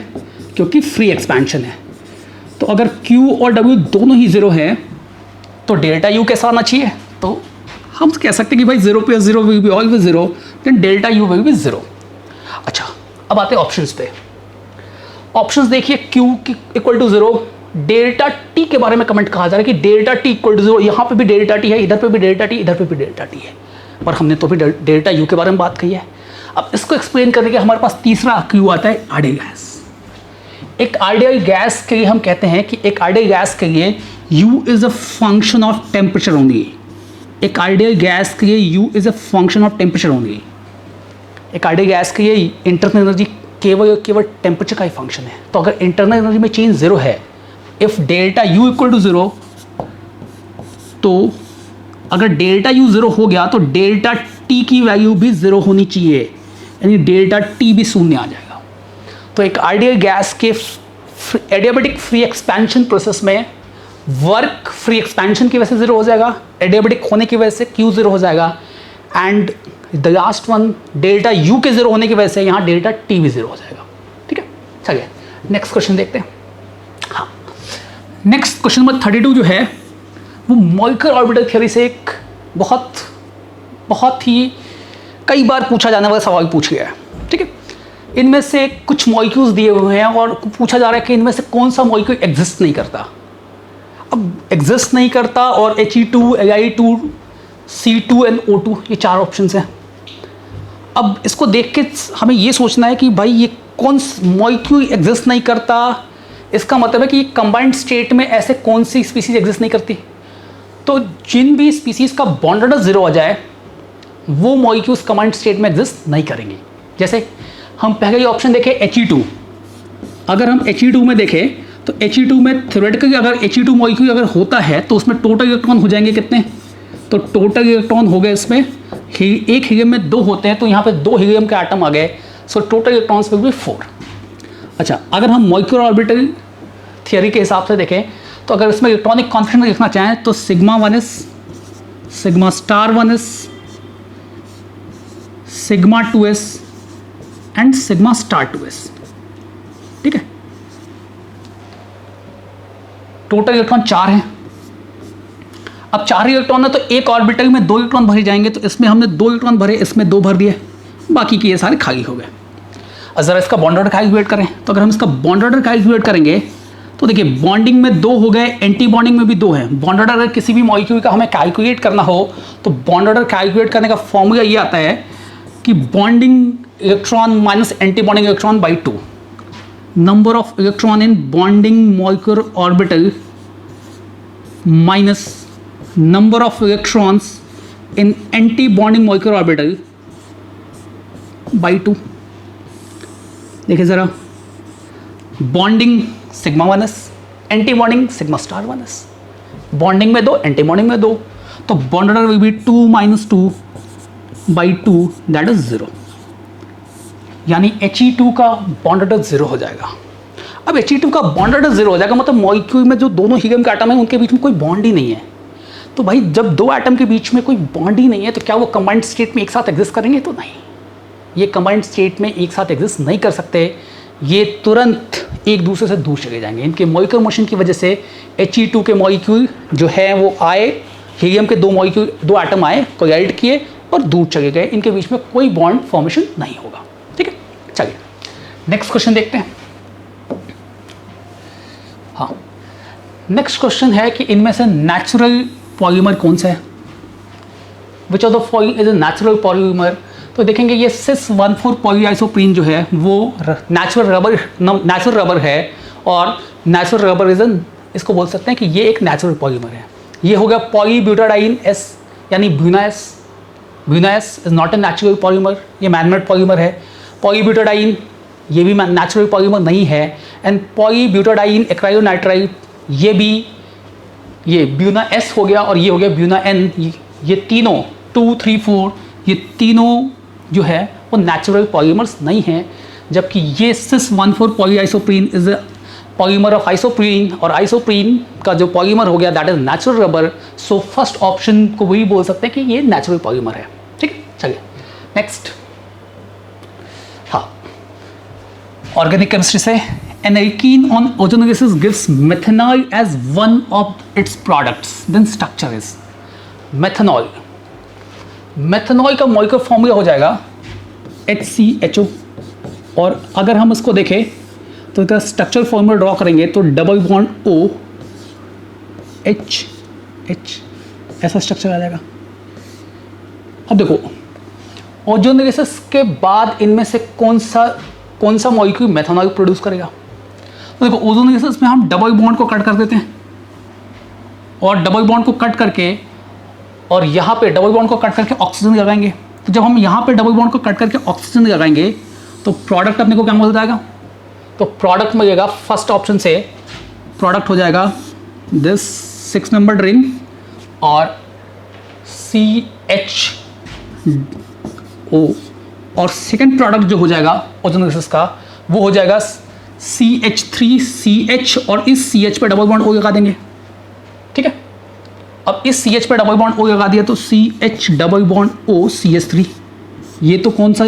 क्योंकि फ्री एक्सपेंशन है। तो अगर क्यू और डब्ल्यू दोनों ही जीरो है तो डेल्टा यू कैसा आना चाहिए? तो हम कह सकते हैं कि भाई zero plus zero will be always zero, then delta U will be zero. अच्छा, अब आते हैं ऑप्शंस पे। ऑप्शंस देखिए, Q equal to zero, delta T के बारे में कमेंट कहा जा रहा है कि delta T equal to zero. यहाँ पे भी डेल्टा टी है, इधर पे भी डेल्टा टी, इधर पे भी डेल्टा टी है, और हमने तो भी डेल्टा यू के बारे में बात की है। अब इसको एक्सप्लेन करने के हमारे पास तीसरा क्यू आता है, आइडियल गैस। एक आइडियल गैस के लिए हम कहते हैं कि एक आइडियल गैस के लिए U is a function of temperature only. एक आइडियल गैस के लिए U is a function of temperature only. एक आइडियल गैस के लिए इंटरनल एनर्जी केवल टेम्परेचर का ही फंक्शन है। तो अगर इंटरनल एनर्जी में चेंज जीरो है, if delta U equal to zero, तो अगर डेल्टा यू जीरो हो गया तो डेल्टा टी की वैल्यू भी जीरो होनी चाहिए, यानी डेल्टा टी भी शून्य आ जाएगा। तो एक आइडियल गैस के एडियाबेटिक फ्री एक्सपेंशन प्रोसेस में वर्क फ्री एक्सपेंशन की वजह से जीरो हो जाएगा, एडियाबेटिक होने की वजह से क्यू जीरो हो जाएगा, and the last one delta U के जीरो होने की वजह से यहाँ डेल्टा टी भी जीरो हो जाएगा। ठीक है, चलिए नेक्स्ट क्वेश्चन देखते हैं। हाँ, नेक्स्ट क्वेश्चन नंबर 32 जो है वो मॉलिक्यूलर ऑर्बिटल थ्योरी से एक बहुत ही कई बार पूछा जाने वाला सवाल पूछ गया है। ठीक है, इनमें से कुछ मॉलिक्यूल्स दिए हुए हैं और पूछा जा रहा है कि इनमें से कौन सा मॉलिक्यूल एग्जिस्ट नहीं करता। अब एग्जिस्ट नहीं करता और He2, Li2, C2 and O2 ये चार ऑप्शंस हैं। अब इसको देख के हमें ये सोचना है कि भाई ये कौन मॉलिक्यूल एग्जिस्ट नहीं करता, इसका मतलब है कि कंबाइंड स्टेट में ऐसे कौन सी स्पीसीज एग्जिस्ट नहीं करती। तो जिन भी स्पीसीज का बॉन्ड ऑर्डर जीरो आ जाए वो मॉलिक्यूल्स कंबाइंड स्टेट में एग्जिस्ट नहीं करेंगी। जैसे हम पहले ये ऑप्शन देखें He2, अगर हम He2 में देखें तो He2 में थ्योरेटिकली अगर He2 मॉलिक्यूल अगर होता है तो उसमें टोटल इलेक्ट्रॉन हो जाएंगे कितने? तो टोटल इलेक्ट्रॉन हो गए इसमें, एक हीलियम में दो होते हैं तो यहाँ पे दो हीलियम के एटम आ गए, so total electrons will be 4। अच्छा, अगर हम मॉलिक्यूलर ऑर्बिटल थियरी के हिसाब से देखें तो अगर इसमें इलेक्ट्रॉनिक कॉन्फिगरेशन लिखना चाहें तो sigma 1s, sigma star 1s, sigma 2s and sigma star 2s। ठीक है, टोटल इलेक्ट्रॉन 4 हैं। अब 4 इलेक्ट्रॉन है तो एक ऑर्बिटल में 2 इलेक्ट्रॉन भरे जाएंगे, तो इसमें हमने 2 इलेक्ट्रॉन भरे, इसमें 2 भर दिए, बाकी के ये सारे खाली हो गए। अब जरा इसका बॉन्ड ऑर्डर कैलकुलेट करें, तो अगर हम इसका बॉन्ड ऑर्डर कैलकुलेट करेंगे तो देखिए बॉन्डिंग में 2 हो गए, एंटी बॉन्डिंग में भी 2 हैं। बॉन्ड ऑर्डर अगर किसी भी मॉलिक्यूल का हमें कैलकुलेट करना हो तो बॉन्ड ऑर्डर कैलकुलेट करने का फॉर्मूला ये आता है कि bonding electron minus anti bonding electron by 2, number of electron in bonding molecular orbital minus number of electrons in anti-bonding molecular orbital by 2। देखिए ज़रा, bonding sigma 1s, anti bonding sigma star 1s, bonding में 2, anti bonding में 2, तो bond order will be 2 - 2 by 2, that is 0, यानी He2 का bond order 0 हो जाएगा। अब He2 का बॉन्ड ऑर्डर 0 हो जाएगा मतलब मॉलिक्यूल में जो दोनों हीलियम के एटम है उनके बीच में कोई बॉन्ड ही नहीं है। तो भाई जब 2 एटम के बीच में कोई बॉन्ड ही नहीं है तो क्या वो कंबाइंड स्टेट में एक साथ एग्जिस्ट करेंगे? तो नहीं, ये कंबाइंड स्टेट में एक साथ एग्जिस्ट नहीं कर सकते, ये तुरंत एक दूसरे से दूर चले जाएंगे। इनके मॉलिक्यूलर मोशन की वजह से He2 के मॉलिक्यूल जो है वो आए, हीलियम के 2 मॉलिक्यूल 2 एटम आए, कोलाइड किए और दूर चले गए, इनके बीच में कोई बॉन्ड फॉर्मेशन नहीं होगा। ठीक है, चलिए नेक्स्ट क्वेश्चन देखते हैं। हाँ, नेक्स्ट क्वेश्चन है कि इनमें से नेचुरल पॉलीमर कौन सा है? Which of the following is a natural polymer? तो देखेंगे ये सिस 1,4 पॉलीआइसोप्रीन जो है वो नेचुरल रबर है, और नेचुरल रबर इज इसको बोल सकते हैं कि ये एक नेचुरल पॉलीमर है। ये हो गया पॉलीब्यूटाडाइन एस, यानी buna S. Buna S is not a natural polymer, ये मैनमेड पॉलीमर है। पॉलीब्यूटाडाइन ये भी नेचुरल पॉलीमर नहीं है, एंड पॉलीब्यूटाडाइन एक्रायोनाइट्राइड ये भी ये ब्यूना एस हो गया और ये हो गया ब्यूना एन, ये तीनों 2, 3, 4 ये तीनों जो है वो नेचुरल पॉलीमर्स नहीं हैं, जबकि ये cis 1,4 polyisoprene is a polymer of isoprene, और आइसोप्रीन का जो पॉलीमर हो गया that is natural rubber. So first option को वही बोल सकते हैं कि ये नेचुरल पॉलीमर है। ठीक है, चलिए नेक्स्ट। हाँ, ऑर्गेनिक केमिस्ट्री से an alkene on ozonogenesis gives methanol as one of its products, then structure is methanol। methanol का मॉलिक्यूलर फॉर्मूला हो जाएगा HCHO, और अगर हम इसको देखें तो इसका स्ट्रक्चरल फॉर्मूला ड्रॉ करेंगे तो double bond O H H ऐसा स्ट्रक्चर आ जाएगा। अब देखो ओजोनोजेनेसिस के बाद इनमें से कौन सा मॉलिक्यूल मेथनॉल प्रोड्यूस करेगा। तो देखो ओजोनोजेनेसिस में हम डबल बॉन्ड को कट कर देते हैं, और डबल बॉन्ड को कट करके और यहाँ पे डबल बॉन्ड को कट करके ऑक्सीजन लगाएंगे। तो जब हम यहाँ पे डबल बॉन्ड को कट करके ऑक्सीजन लगाएंगे तो प्रोडक्ट अपने को क्या मिल जाएगा, तो प्रोडक्ट मिलेगा फर्स्ट ऑप्शन से, प्रोडक्ट हो जाएगा दिस 6 नंबर रिंग और CHO, और सेकेंड प्रोडक्ट जो हो जाएगा ओजोनोजेनेसिस का वो हो जाएगा CH3CH, और इस CH पे डबल बॉन्ड O लगा देंगे। ठीक है, अब इस CH पे डबल बॉन्ड O लगा दिया तो CH double bond O CH3। ये तो कौन सा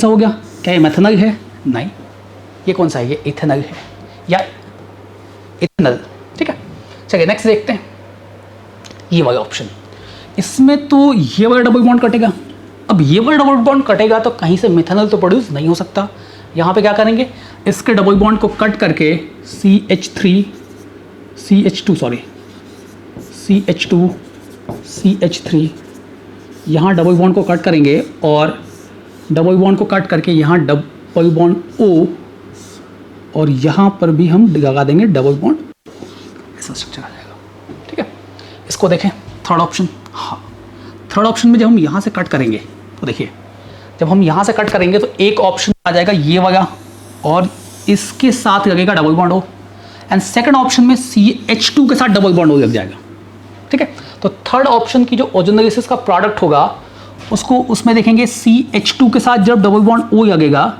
हो गया, क्या ये मेथनॉल है? नहीं, ये कौन सा है, ये इथेनॉल है या इथेनॉल। ठीक है, चलिए नेक्स्ट देखते हैं ये वाला ऑप्शन। इसमें तो ये वाला डबल बॉन्ड कटेगा। अब ये वाला डबल बॉन्ड कटेगा तो कहीं से मिथेनॉल तो प्रोड्यूस नहीं हो सकता। यहाँ पे क्या करेंगे, इसके डबल बॉन्ड को कट करके CH3 यहाँ डबल बॉन्ड को कट करेंगे, और डबल बॉन्ड को कट करके यहाँ डबल बॉन्ड O, और यहाँ पर भी हम लगा देंगे डबल बॉन्ड, ऐसा स्ट्रक्चर आ जाएगा। ठीक है, इसको देखें थर्ड ऑप्शन। हाँ, थर्ड ऑप्शन में जब हम यहाँ से कट करेंगे तो देखिए, जब हम यहाँ से कट करेंगे तो एक ऑप्शन आ जाएगा ये वाला, और इसके साथ लगेगा double bond O, and second option में CH2 के साथ डबल बॉन्ड O लग जाएगा। ठीक है, तो थर्ड ऑप्शन की जो ओजोनोजेनेसिस का प्रोडक्ट होगा उसको उसमें देखेंगे CH2 के साथ जब डबल बॉन्ड O लगेगा,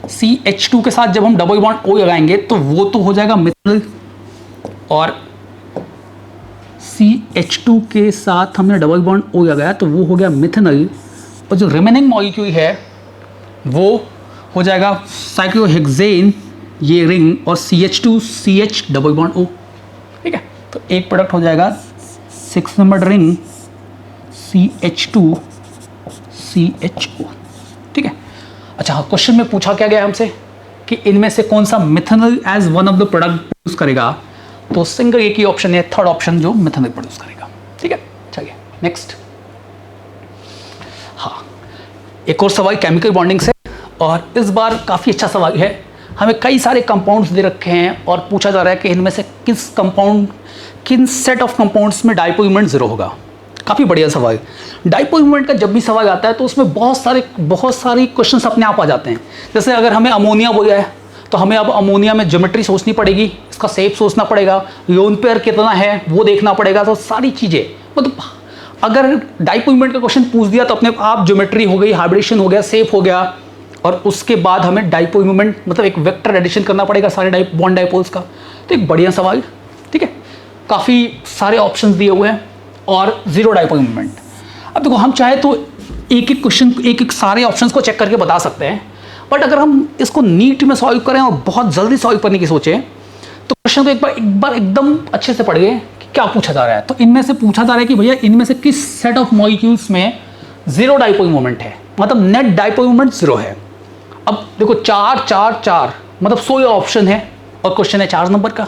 CH2 के साथ जब हम डबल बॉन्ड O लगाएंगे तो वो तो हो जाएगा मिथाइल, और CH2 के साथ हमने डबल बॉन्ड O लगाया तो वो हो गया मिथेनॉल, और जो रिमेनिंग मॉलिक्यूल है वो हो जाएगा साइक्लोहेक्सेन, ये रिंग, और CH2CH डबल बॉन्ड O। ठीक है, तो एक प्रोडक्ट हो जाएगा 6 नंबर रिंग CH2CHO। ठीक है, अच्छा हाँ, क्वेश्चन में पूछा क्या गया हमसे कि इनमें से कौन सा methanol as one of the product produce करेगा, तो सिंगल एक ही ऑप्शन है, थर्ड ऑप्शन जो मिथेनॉल प्रोड्यूस करेगा। ठीक है, चलिए नेक्स्ट। हाँ, एक और सवाल केमिकल बॉन्डिंग से, और इस बार काफ़ी अच्छा सवाल है। हमें कई सारे कंपाउंड्स दे रखे हैं और पूछा जा रहा है कि इनमें से किन सेट ऑफ कंपाउंड्स में डाइपोल मोमेंट जीरो होगा। काफ़ी बढ़िया सवाल। डाइपोल मोमेंट का जब भी सवाल आता है तो उसमें बहुत सारे क्वेश्चंस अपने आप आ जाते हैं। जैसे अगर हमें अमोनिया बोला है तो हमें अब अमोनिया में ज्योमेट्री सोचनी पड़ेगी, इसका शेप सोचना पड़ेगा, लोन पेयर कितना है वो देखना पड़ेगा। तो सारी चीज़ें, मतलब अगर डाइपोल मोमेंट का क्वेश्चन पूछ दिया तो अपने आप ज्योमेट्री हो गई, हाइब्रिडेशन हो गया, शेप हो गया, और उसके बाद हमें डाइपोल मोमेंट मतलब एक वेक्टर एडिशन करना पड़ेगा सारे बॉन्ड डाइपोल्स का। तो एक बढ़िया सवाल। ठीक है, काफ़ी सारे ऑप्शंस दिए हुए हैं और जीरो डाइपोल मोमेंट। अब देखो, हम चाहे तो एक एक क्वेश्चन, एक सारे ऑप्शंस को चेक करके बता सकते हैं, बट अगर हम इसको नीट में सॉल्व करें और बहुत जल्दी सॉल्व करने की सोचें तो क्वेश्चन को एक बार एकदम अच्छे से पढ़िए कि क्या पूछा जा रहा है। तो इनमें से पूछा जा रहा है कि भैया इनमें से किस सेट ऑफ मॉलिक्यूल्स में जीरो डाइपोल मोमेंट है, मतलब नेट डाइपोल मोमेंट जीरो है। अब देखो 4 4 4 मतलब 100 ऑप्शन है और क्वेश्चन है 4 नंबर का।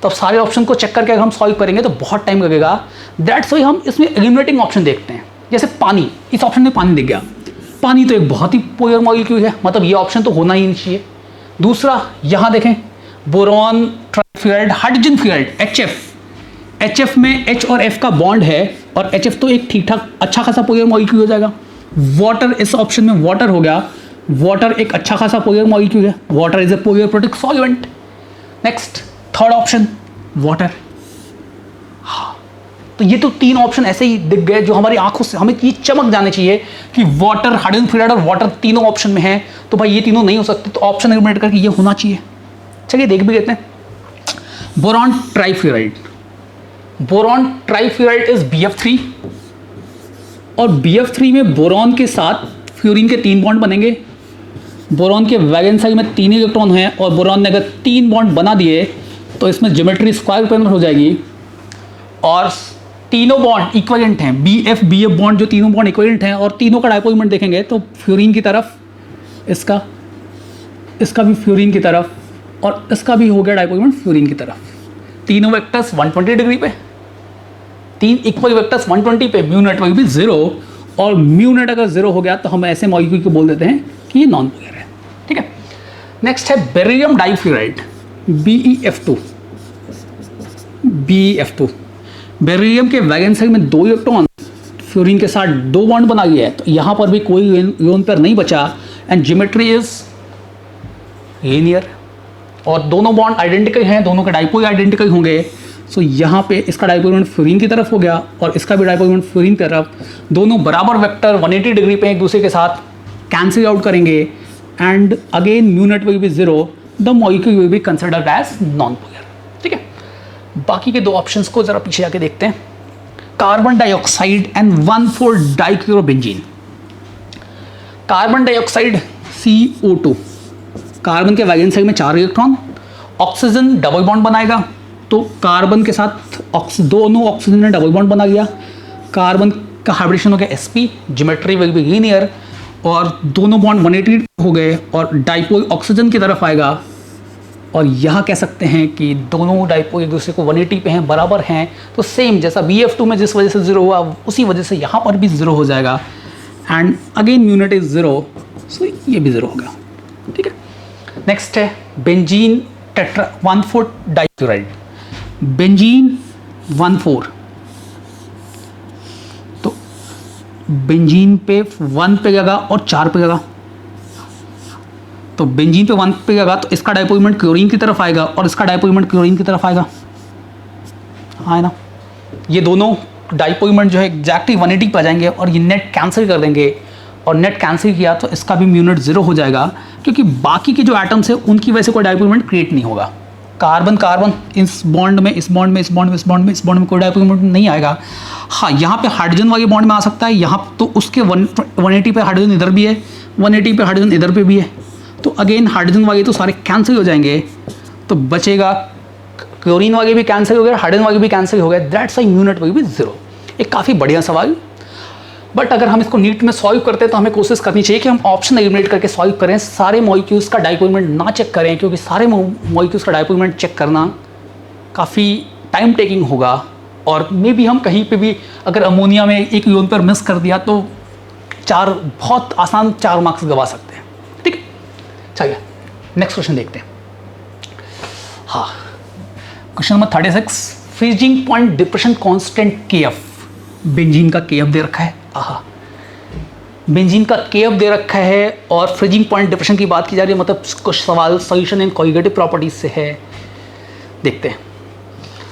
तो अब सारे ऑप्शन को चेक करके अगर हम सॉल्व करेंगे तो बहुत टाइम लगेगा। दैट्स वाई हम इसमें एलिमिनेटिंग ऑप्शन देखते हैं। जैसे पानी, इस ऑप्शन में पानी दिख गया, पानी तो एक बहुत ही पोलर मॉलिक्यूल है, मतलब ये ऑप्शन तो होना ही नहीं चाहिए। दूसरा यहाँ देखें, बोरॉन ट्राइफ्लूराइड हाइड्रोजन फ्लूराइड HF में H और F का बॉन्ड है और HF तो एक ठीक ठाक अच्छा खासा पोलर मॉलिक्यूल हो जाएगा। वाटर, इस ऑप्शन में वाटर हो गया, वाटर एक अच्छा खासा पोलर मॉलिक्यूल है, water is a polar protic solvent. Next third option water, तो ये तो तीन ऑप्शन ऐसे ही दिख गए जो हमारी आंखों से हमें ये चमक जाने चाहिए कि वाटर, हाइड्रोजन फ्लोराइड और वाटर तीनों ऑप्शन में है, तो भाई ये तीनों नहीं हो सकते, तो ऑप्शन एलिमिनेट करके ये होना चाहिए। चलिए देख भी लेते हैं। Boron trifluoride, boron trifluoride is BF3 और BF3 में बोरॉन के साथ फ्लोरीन के 3 बॉन्ड बनेंगे। बोरॉन के वैलेंस साइड में 3 इलेक्ट्रॉन हैं और बोरॉन ने अगर 3 बॉन्ड बना दिए तो इसमें ज्योमेट्री स्क्वायर कन्वर्ट हो जाएगी और तीनों बॉन्ड इक्विवेलेंट हैं। BF BF बॉन्ड जो तीनों बॉन्ड इक्विवेलेंट हैं और तीनों का डायपोल मोमेंट देखेंगे तो फ्लोरीन की तरफ, इसका भी फ्लोरीन की तरफ और इसका भी हो गया डायपोल मोमेंट फ्लोरीन की तरफ। तीनों वेक्टर्स 120 डिग्री पे, तीन इक्वल वेक्टर्स 120 पे, म्यू नेट भी 0 और म्यू नेट अगर 0 हो गया तो हम ऐसे मॉलिक्यूल को बोल देते हैं कि ये नॉन पोलर है। ठीक है, नेक्स्ट है बेरिलियम डाइफ्लोराइड, BeF2। बेरिलियम के वैलेंस साइड में 2 इलेक्ट्रॉन फ्लोरीन के साथ 2 बॉन्ड बना लिया है, तो यहाँ पर भी कोई लोन पेयर नहीं बचा एंड ज्योमेट्री इज लीनियर और दोनों बॉन्ड आइडेंटिकल हैं, दोनों के डाइपोल आइडेंटिकल होंगे। सो यहाँ पे इसका डाइपोल मोमेंट फ्लोरीन की तरफ हो गया और इसका भी डाइपोल मोमेंट फ्लोरीन की तरफ, दोनों बराबर वेक्टर 180 डिग्री पे एक दूसरे के साथ कैंसिल आउट करेंगे and again mu net will be 0, the molecule will be considered as non polar. ठीक है, बाकी के 2 ऑप्शंस को जरा पीछे आके देखते हैं। कार्बन डाइऑक्साइड एंड 1,4-डाइक्लोरोबेंजीन। कार्बन डाइऑक्साइड CO2, कार्बन के वैलेंस साइड में 4 इलेक्ट्रॉन, ऑक्सीजन डबल बॉन्ड बनाएगा तो कार्बन के साथ दोनों ऑक्सीजन ने डबल बॉन्ड बना लिया, कार्बन का हाइब्रिडेशन हो गया sp, geometry will be linear और दोनों बॉन्ड 180 हो गए और डाइपोल ऑक्सीजन की तरफ आएगा और यहाँ कह सकते हैं कि दोनों डाइपोल एक दूसरे को 180 पे हैं, बराबर हैं, तो सेम जैसा BF2 में जिस वजह से 0 हुआ उसी वजह से यहाँ पर भी 0 हो जाएगा and again mu net is 0, सो ये भी 0 हो गया। ठीक है, नेक्स्ट है बेंजीन टेट्रा 1,4-डाइक्लोराइड, बेंजीन 1,4। तो बेंजीन पे 1 पे लगा और 4 पे लगा, तो बेंजीन पे 1 पे लगा तो इसका डाइपोल मोमेंट क्लोरीन की तरफ आएगा और इसका डाइपोल मोमेंट क्लोरीन की तरफ आएगा, हाँ है ना। ये दोनों डाइपोल मोमेंट जो है एग्जैक्टली 180 पे आ जाएंगे और ये नेट कैंसिल कर देंगे और नेट कैंसिल किया तो इसका भी म्यू नेट 0 हो जाएगा क्योंकि बाकी के जो एटम्स है उनकी वजह से कोई डाइपोल मोमेंट क्रिएट नहीं होगा। कार्बन कार्बन इस बॉन्ड में, इस बॉन्ड में, इस बॉन्ड में, इस बॉन्ड में, इस बॉन्ड में कोई डाइपोल मोमेंट नहीं आएगा। हाँ, यहाँ पे हाइड्रोजन वाले बॉन्ड में आ सकता है, यहाँ तो उसके 180 पे हाइड्रोजन इधर भी है, 180 पे हाइड्रोजन इधर पे भी है, तो अगेन हाइड्रोजन वाले तो सारे कैंसिल हो जाएंगे, तो बचेगा क्लोरीन वाले भी कैंसिल हो गए, हाइड्रोजन वाले भी कैंसिल हो गए, that's why mu net will be 0। एक काफ़ी बढ़िया सवाल, बट अगर हम इसको नीट में सॉल्व करते हैं तो हमें कोशिश करनी चाहिए कि हम ऑप्शन एलिमिनेट करके सॉल्व करें, सारे मॉलिक्यूल्स का डाइपोल मोमेंट ना चेक करें क्योंकि सारे मॉलिक्यूल्स का डाइपोल मोमेंट चेक करना काफ़ी टाइम टेकिंग होगा और मे बी हम कहीं पे भी अगर अमोनिया में एक इयोन पर मिस कर दिया तो बहुत आसान 4 मार्क्स गवा सकते हैं। ठीक है, चलिए नेक्स्ट क्वेश्चन देखते हैं। हाँ, question number 36, freezing point depression constant KF, benzene का KF दे रखा है। आहा, बेंजीन का KF दे रखा है और फ्रीजिंग पॉइंट डिप्रेशन की बात की जा रही है, मतलब कुछ सवाल सॉल्यूशन इन कॉलिगेटिव प्रॉपर्टीज से है, देखते हैं।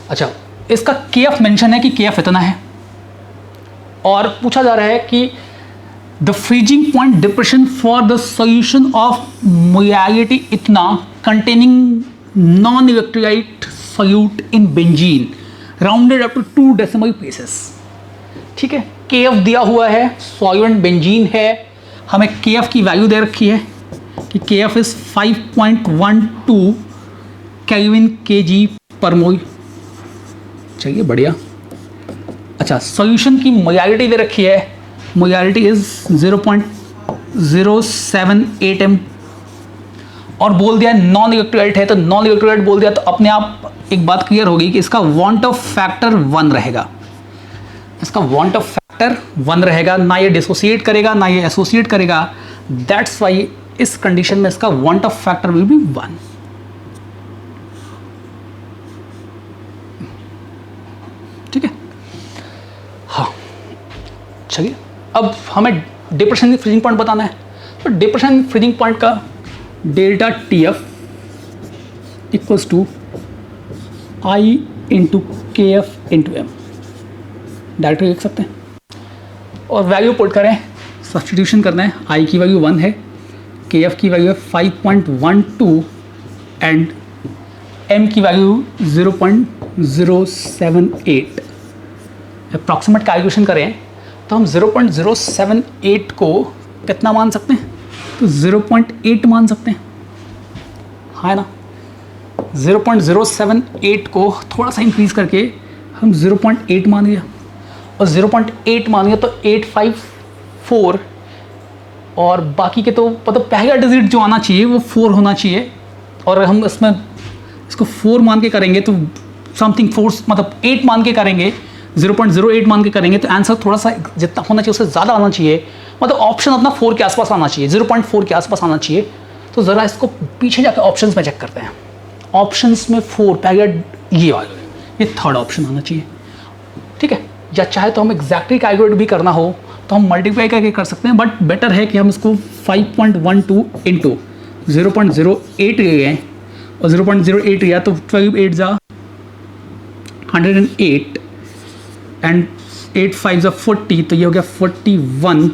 अच्छा, इसका KF मेंशन है कि KF इतना है और पूछा जा रहा है कि the freezing point depression for the solution of molarity इतना containing non electrolyte solute in benzene rounded up to 2 decimal places. ठीक है, KF दिया हुआ है, सॉल्वेंट बेंजीन है, हमें KF की वैल्यू दे रखी है कि KF इज 5.12 केल्विन kg पर मोल। चलिए बढ़िया। अच्छा, सॉल्यूशन की मोलैरिटी दे रखी है, मोलैरिटी इज 0.078 m और बोल दिया नॉन इलेक्ट्रोलाइट है, तो नॉन इलेक्ट्रोलाइट बोल दिया तो अपने आप एक बात क्लियर होगी कि इसका वांट ऑफ फैक्टर 1 रहेगा, इसका वांट ऑफ फैक्टर 1 रहेगा, ना ये डिसोसिएट करेगा ना ये एसोसिएट करेगा, दैट्स वाई इस कंडीशन में इसका want of factor will be 1। ठीक है, हाँ चलिए अब हमें डिप्रेशन की फ्रीजिंग पॉइंट बताना है, तो डिप्रेशन फ्रीजिंग पॉइंट का delta TF equals to I into KF into M। Direct लिख सकते हैं और वैल्यू पुट करें, सब्स्टिट्यूशन करना है। आई की वैल्यू 1 है, के एफ की वैल्यू है 5.12 एंड एम की वैल्यू 0.078। अप्रॉक्सीमेट कैलकुलेशन करें तो हम 0.078 को कितना मान सकते हैं, तो 0.8 मान सकते हैं, हाँ ना। 0.078 को थोड़ा सा इंक्रीज करके हम 0.8 मान लिया और 0.8 मान लिया तो 854 और बाकी के तो मतलब पहला डिजिट जो आना चाहिए वो 4 होना चाहिए और हम इसमें इसको 4 मान के करेंगे तो समथिंग 4 मतलब 8 मान के करेंगे, 0.08 मान के करेंगे तो आंसर थोड़ा सा जितना होना चाहिए उससे ज़्यादा आना चाहिए, मतलब ऑप्शन अपना 4 के आसपास आना चाहिए, 0.4 के आसपास आना चाहिए। तो ज़रा इसको पीछे जाकर ऑप्शंस में चेक करते हैं। ऑप्शंस में 4 पहले ये वाला, ये थर्ड ऑप्शन आना चाहिए, ठीक है। या चाहे तो हम एग्जैक्टली कैलकुलेट भी करना हो तो हम मल्टीप्लाई करके कर सकते हैं, बट बेटर है कि हम इसको 5.12 इंटू 0.08 ले गए और 0.08 लिया तो 12 8 जा 108 एंड 8 5 जा 40, तो ये हो गया 41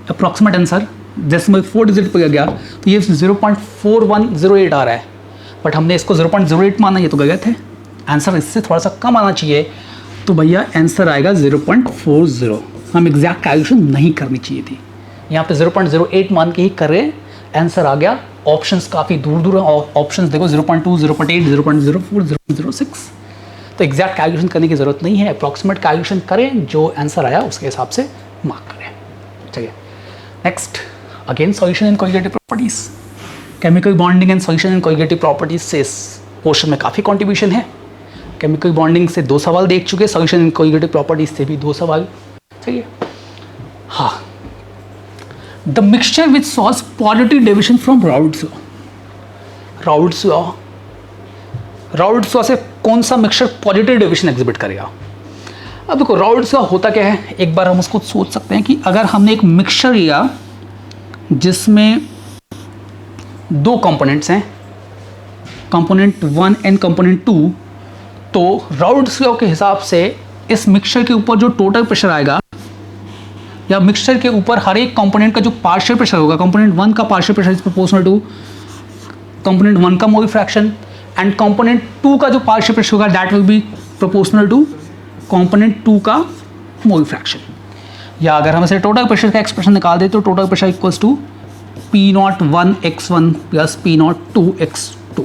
अप्रॉक्सीमेट आंसर। डेसिमल 4 डिजिट पर गया तो ये 0.4108 आ रहा है, बट हमने इसको 0.08 माना, ये तो गलत है। आंसर इससे थोड़ा सा कम आना चाहिए, तो भैया आंसर आएगा 0.40। हम एग्जैक्ट कैलकुलेशन नहीं करनी चाहिए थी, यहाँ पे 0.08 मान के ही कर रहे हैं, आंसर आ गया। ऑप्शंस काफ़ी दूर दूर हैं, ऑप्शंस देखो 0.2 0.8 0.04 0.06, तो एग्जैक्ट कैलकुलेशन करने की ज़रूरत नहीं है, अप्रॉक्सीमेट कैलकुलेशन करें, जो आंसर आया उसके हिसाब से मार्क करें। चलिए next, again solution and colligative properties, chemical bonding and solution and colligative properties से इस पोर्शन में काफ़ी कॉन्ट्रीब्यूशन है। केमिकल बॉन्डिंग से 2 सवाल देख चुके, सॉल्यूशन एंड कोलिगेटिव प्रॉपर्टीज से भी 2 सवाल। चलिए हाँ, the mixture which solves positive deviation from Raoult's law, Raoult's law से कौन सा मिक्सचर पॉजिटिव डेविएशन एग्जिबिट करेगा। अब देखो राउल्ट्स लॉ होता क्या है, एक बार हम उसको सोच सकते हैं कि अगर हमने एक मिक्सचर लिया जिसमें 2 कंपोनेंट्स हैं, कंपोनेंट 1 एंड कंपोनेंट 2, तो राउल्ट्स लॉ के हिसाब से इस मिक्सचर के ऊपर जो टोटल प्रेशर आएगा या मिक्सचर के ऊपर हर एक कंपोनेंट का जो पार्शियल प्रेशर होगा, कंपोनेंट 1 का partial pressure is proportional to component 1 का मोल फ्रैक्शन एंड कंपोनेंट 2 का जो पार्शियल प्रेशर होगा that will be proportional to component 2 का मोल फ्रैक्शन। या अगर हम इसे टोटल प्रेशर का एक्सप्रेशन निकाल दें तो total pressure equals to P01 x1 plus P02 x2।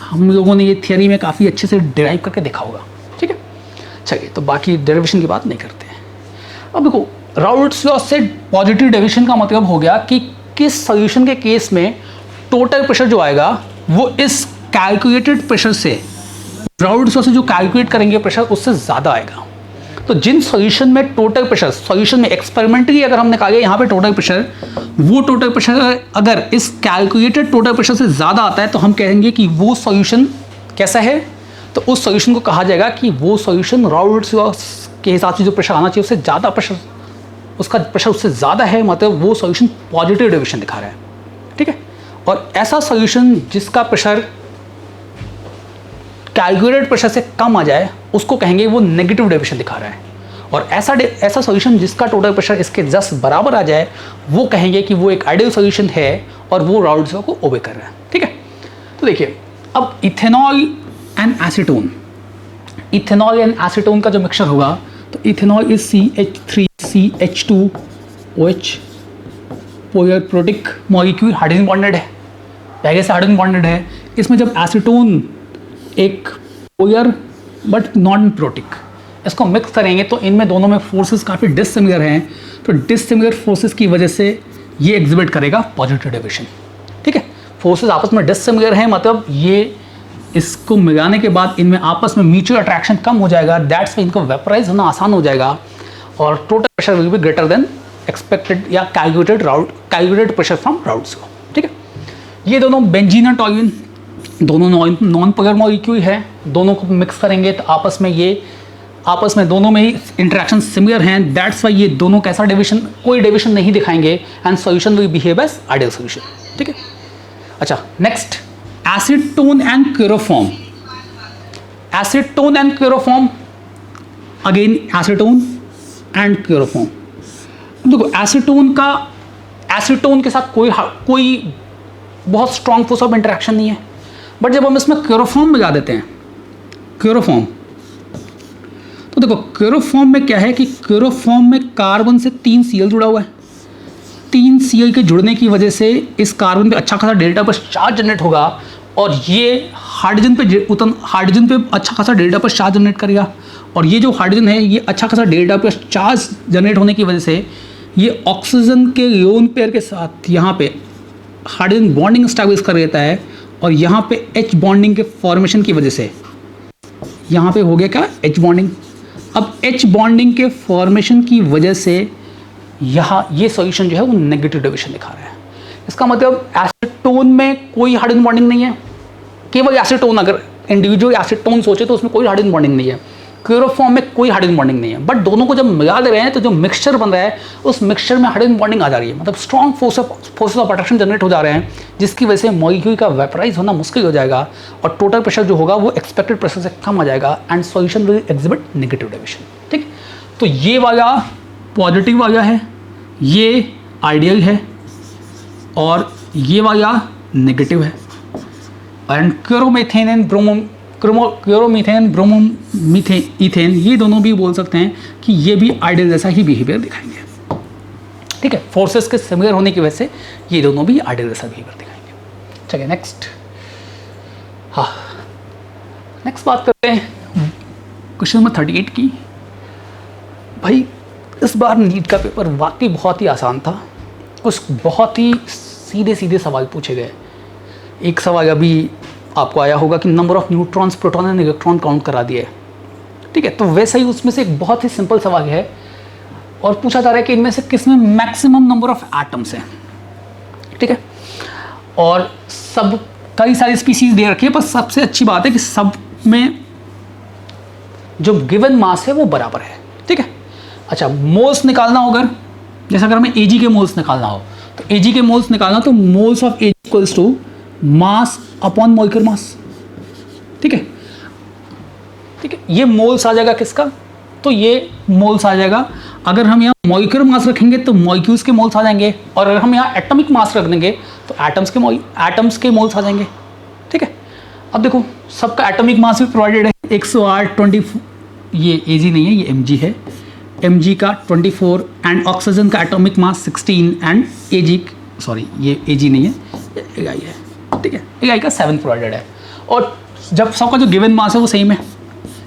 हम लोगों ने ये थियरी में काफ़ी अच्छे से डिराइव करके देखा होगा, ठीक है। चलिए तो बाकी डेरिवेशन की बात नहीं करते हैं। अब देखो राउल्ट्स लॉ से पॉजिटिव डेविएशन का मतलब हो गया कि किस सॉल्यूशन के केस में टोटल प्रेशर जो आएगा वो इस कैलकुलेटेड प्रेशर से, राउल्ट्स लॉ से जो कैलकुलेट करेंगे प्रेशर उससे ज़्यादा आएगा। तो जिन सॉल्यूशन में टोटल प्रेशर, सॉल्यूशन में एक्सपेरिमेंटली अगर हमने कहा यहाँ पे टोटल प्रेशर, वो टोटल प्रेशर अगर इस कैलकुलेटेड टोटल प्रेशर से ज़्यादा आता है तो हम कहेंगे कि वो सॉल्यूशन कैसा है, तो उस सॉल्यूशन को कहा जाएगा कि वो सॉल्यूशन राउल्ट्स लॉ के हिसाब से जो प्रेशर आना चाहिए उससे ज़्यादा प्रेशर, उसका प्रेशर उससे ज़्यादा है, मतलब वो सॉल्यूशन पॉजिटिव डेविएशन दिखा रहा है, ठीक है। और ऐसा सॉल्यूशन जिसका प्रेशर कैलकुलेटेड प्रेशर से कम आ जाए उसको कहेंगे वो नेगेटिव डेविएशन दिखा रहा है। और ऐसा सॉल्यूशन जिसका टोटल प्रेशर इसके जस्ट बराबर आ जाए वो कहेंगे कि वो एक आइडियल सॉल्यूशन है और वो राउल्ट्स लॉ को ओबे कर रहा है, ठीक है। तो देखिए अब ethanol and acetone, ethanol and acetone का जो मिक्सचर होगा तो ethanol is CH3CH2OH, polar protic molecule, hydrogen bonded है, पहले से हाइड्रोजन बॉन्डेड है। इसमें जब एसीटोन एक पोलर बट नॉन प्रोटिक, इसको मिक्स करेंगे तो इनमें दोनों में फोर्सेस काफ़ी डिससिमिलर हैं, तो डिससिमिलर फोर्सेस की वजह से ये एग्जिबिट करेगा पॉजिटिव डेविएशन, ठीक है। फोर्सेस आपस में डिससिमिलर हैं, मतलब ये इसको मिलाने के बाद इनमें आपस में म्यूचुअल अट्रैक्शन कम हो जाएगा, दैट्स वे इनको वेपराइज होना आसान हो जाएगा और total pressure will be greater than expected या calculated pressure from Raoult's law, ठीक है। ये दोनों बेंजीन और टॉल्यूइन दोनों नॉन पोलर मॉलिक्यूल है, दोनों को मिक्स करेंगे तो आपस में दोनों में ही इंटरेक्शन सिमिलर हैं, दैट्स वाई ये दोनों कैसा डेविएशन, कोई डेविएशन नहीं दिखाएंगे and solution will behave as ideal solution, ठीक है। अच्छा next, acetone and chloroform. Acetone and chloroform again acetone and chloroform. देखो एसीटोन के साथ कोई बहुत स्ट्रॉन्ग फोर्स ऑफ इंटरेक्शन नहीं है, बट जब हम इसमें क्लोरोफॉर्म मिला देते हैं, क्लोरोफॉर्म, तो देखो क्लोरोफॉर्म में क्या है कि क्लोरोफॉर्म में कार्बन से 3 Cl जुड़ा हुआ है। 3 Cl के जुड़ने की वजह से इस कार्बन पे अच्छा खासा डेल्टा पर चार्ज जनरेट होगा और ये हाइड्रोजन पे अच्छा खासा डेल्टा पर चार्ज जनरेट करेगा। और ये जो हाइड्रोजन है ये अच्छा खासा डेल्टा पर चार्ज जनरेट होने की वजह से ये ऑक्सीजन के लोन पेयर के साथ यहाँ पे हाइड्रोजन बॉन्डिंग स्टैब्लिश कर देता है और यहाँ पे H बॉन्डिंग के फॉर्मेशन की वजह से यहाँ पे हो गया क्या, H बॉन्डिंग। अब H बॉन्डिंग के फॉर्मेशन की वजह से यहाँ ये सॉल्यूशन जो है वो नेगेटिव डेविएशन दिखा रहा है। इसका मतलब एसीटोन में कोई हाइड्रोजन बॉन्डिंग नहीं है, केवल एसीटोन, अगर इंडिविजुअल एसीटोन सोचे तो उसमें कोई हाइड्रोजन बॉन्डिंग नहीं है। क्लोरोफॉर्म में कोई हाइड्रोजन बॉन्डिंग नहीं है, बट दोनों को जब मिला दे रहे हैं तो जो मिक्सचर बन रहा है उस मिक्सचर में हाइड्रोजन बॉन्डिंग आ जा रही है, मतलब strong forces of attraction generate हो जा रहे हैं, जिसकी वजह से मॉलिक्यूल का वेपराइज होना मुश्किल हो जाएगा और टोटल प्रेशर जो होगा वो एक्सपेक्टेड प्रेशर से कम आ जाएगा and solution will exhibit negative deviation. ठीक, तो ये वाला पॉजिटिव वाला है, ये आइडियल है और ये वाला नेगेटिव है। एंड क्लोरोमीथेन एंड ईथेन ये दोनों भी बोल सकते हैं कि ये भी आइडियल जैसा ही बिहेवियर दिखाएंगे। ठीक है, फोर्सेस के सिमिलर होने की वजह से ये दोनों भी आइडियल जैसा बिहेवियर दिखाएंगे। चलिए नेक्स्ट, हाँ नेक्स्ट बात करते हैं क्वेश्चन नंबर 38 की। भाई इस बार नीट का पेपर वाकई बहुत ही आसान था, कुछ बहुत ही सीधे सीधे सवाल पूछे गए। एक सवाल अभी आपको आया होगा कि number of neutrons, proton and electron count करा दिए। ठीक है, तो वैसे ही उसमें से एक बहुत ही सिंपल सवाल है और पूछा जा रहा है कि इनमें से किसमें मैक्सिमम नंबर ऑफ एटम्स हैं। ठीक है, और सब कई सारी स्पीसीज दे रखी है, पर सबसे अच्छी बात है कि सब में जो गिवन मास है वो बराबर है। ठीक है, अच्छा मोल्स निकालना होगा, जैसे अगर हमें Ag के मोल्स निकालना हो तो Ag के मोल्स निकालना तो moles of Ag equals to mass upon molecular mass. ठीक है, ठीक है, ये मोल्स आ जाएगा किसका, तो ये मोल्स आ जाएगा। अगर हम यहाँ मॉलिक्यूलर मास रखेंगे तो मॉलिक्यूल्स के मोल्स आ जाएंगे, और अगर हम यहाँ एटॉमिक मास रख देंगे तो एटम्स के मोल्स आ जाएंगे। ठीक है, अब देखो सबका एटॉमिक मास भी प्रोवाइडेड है, 108 20, ये Ag नहीं है, ये Mg है, Mg का 24 एंड ऑक्सीजन का atomic mass 16 and Ag, sorry ये Ag नहीं है, ये Ai है। ठीक है, Ai का 7 प्रोवाइडेड है, और जब सबका जो गिवन मास है वो सेम है,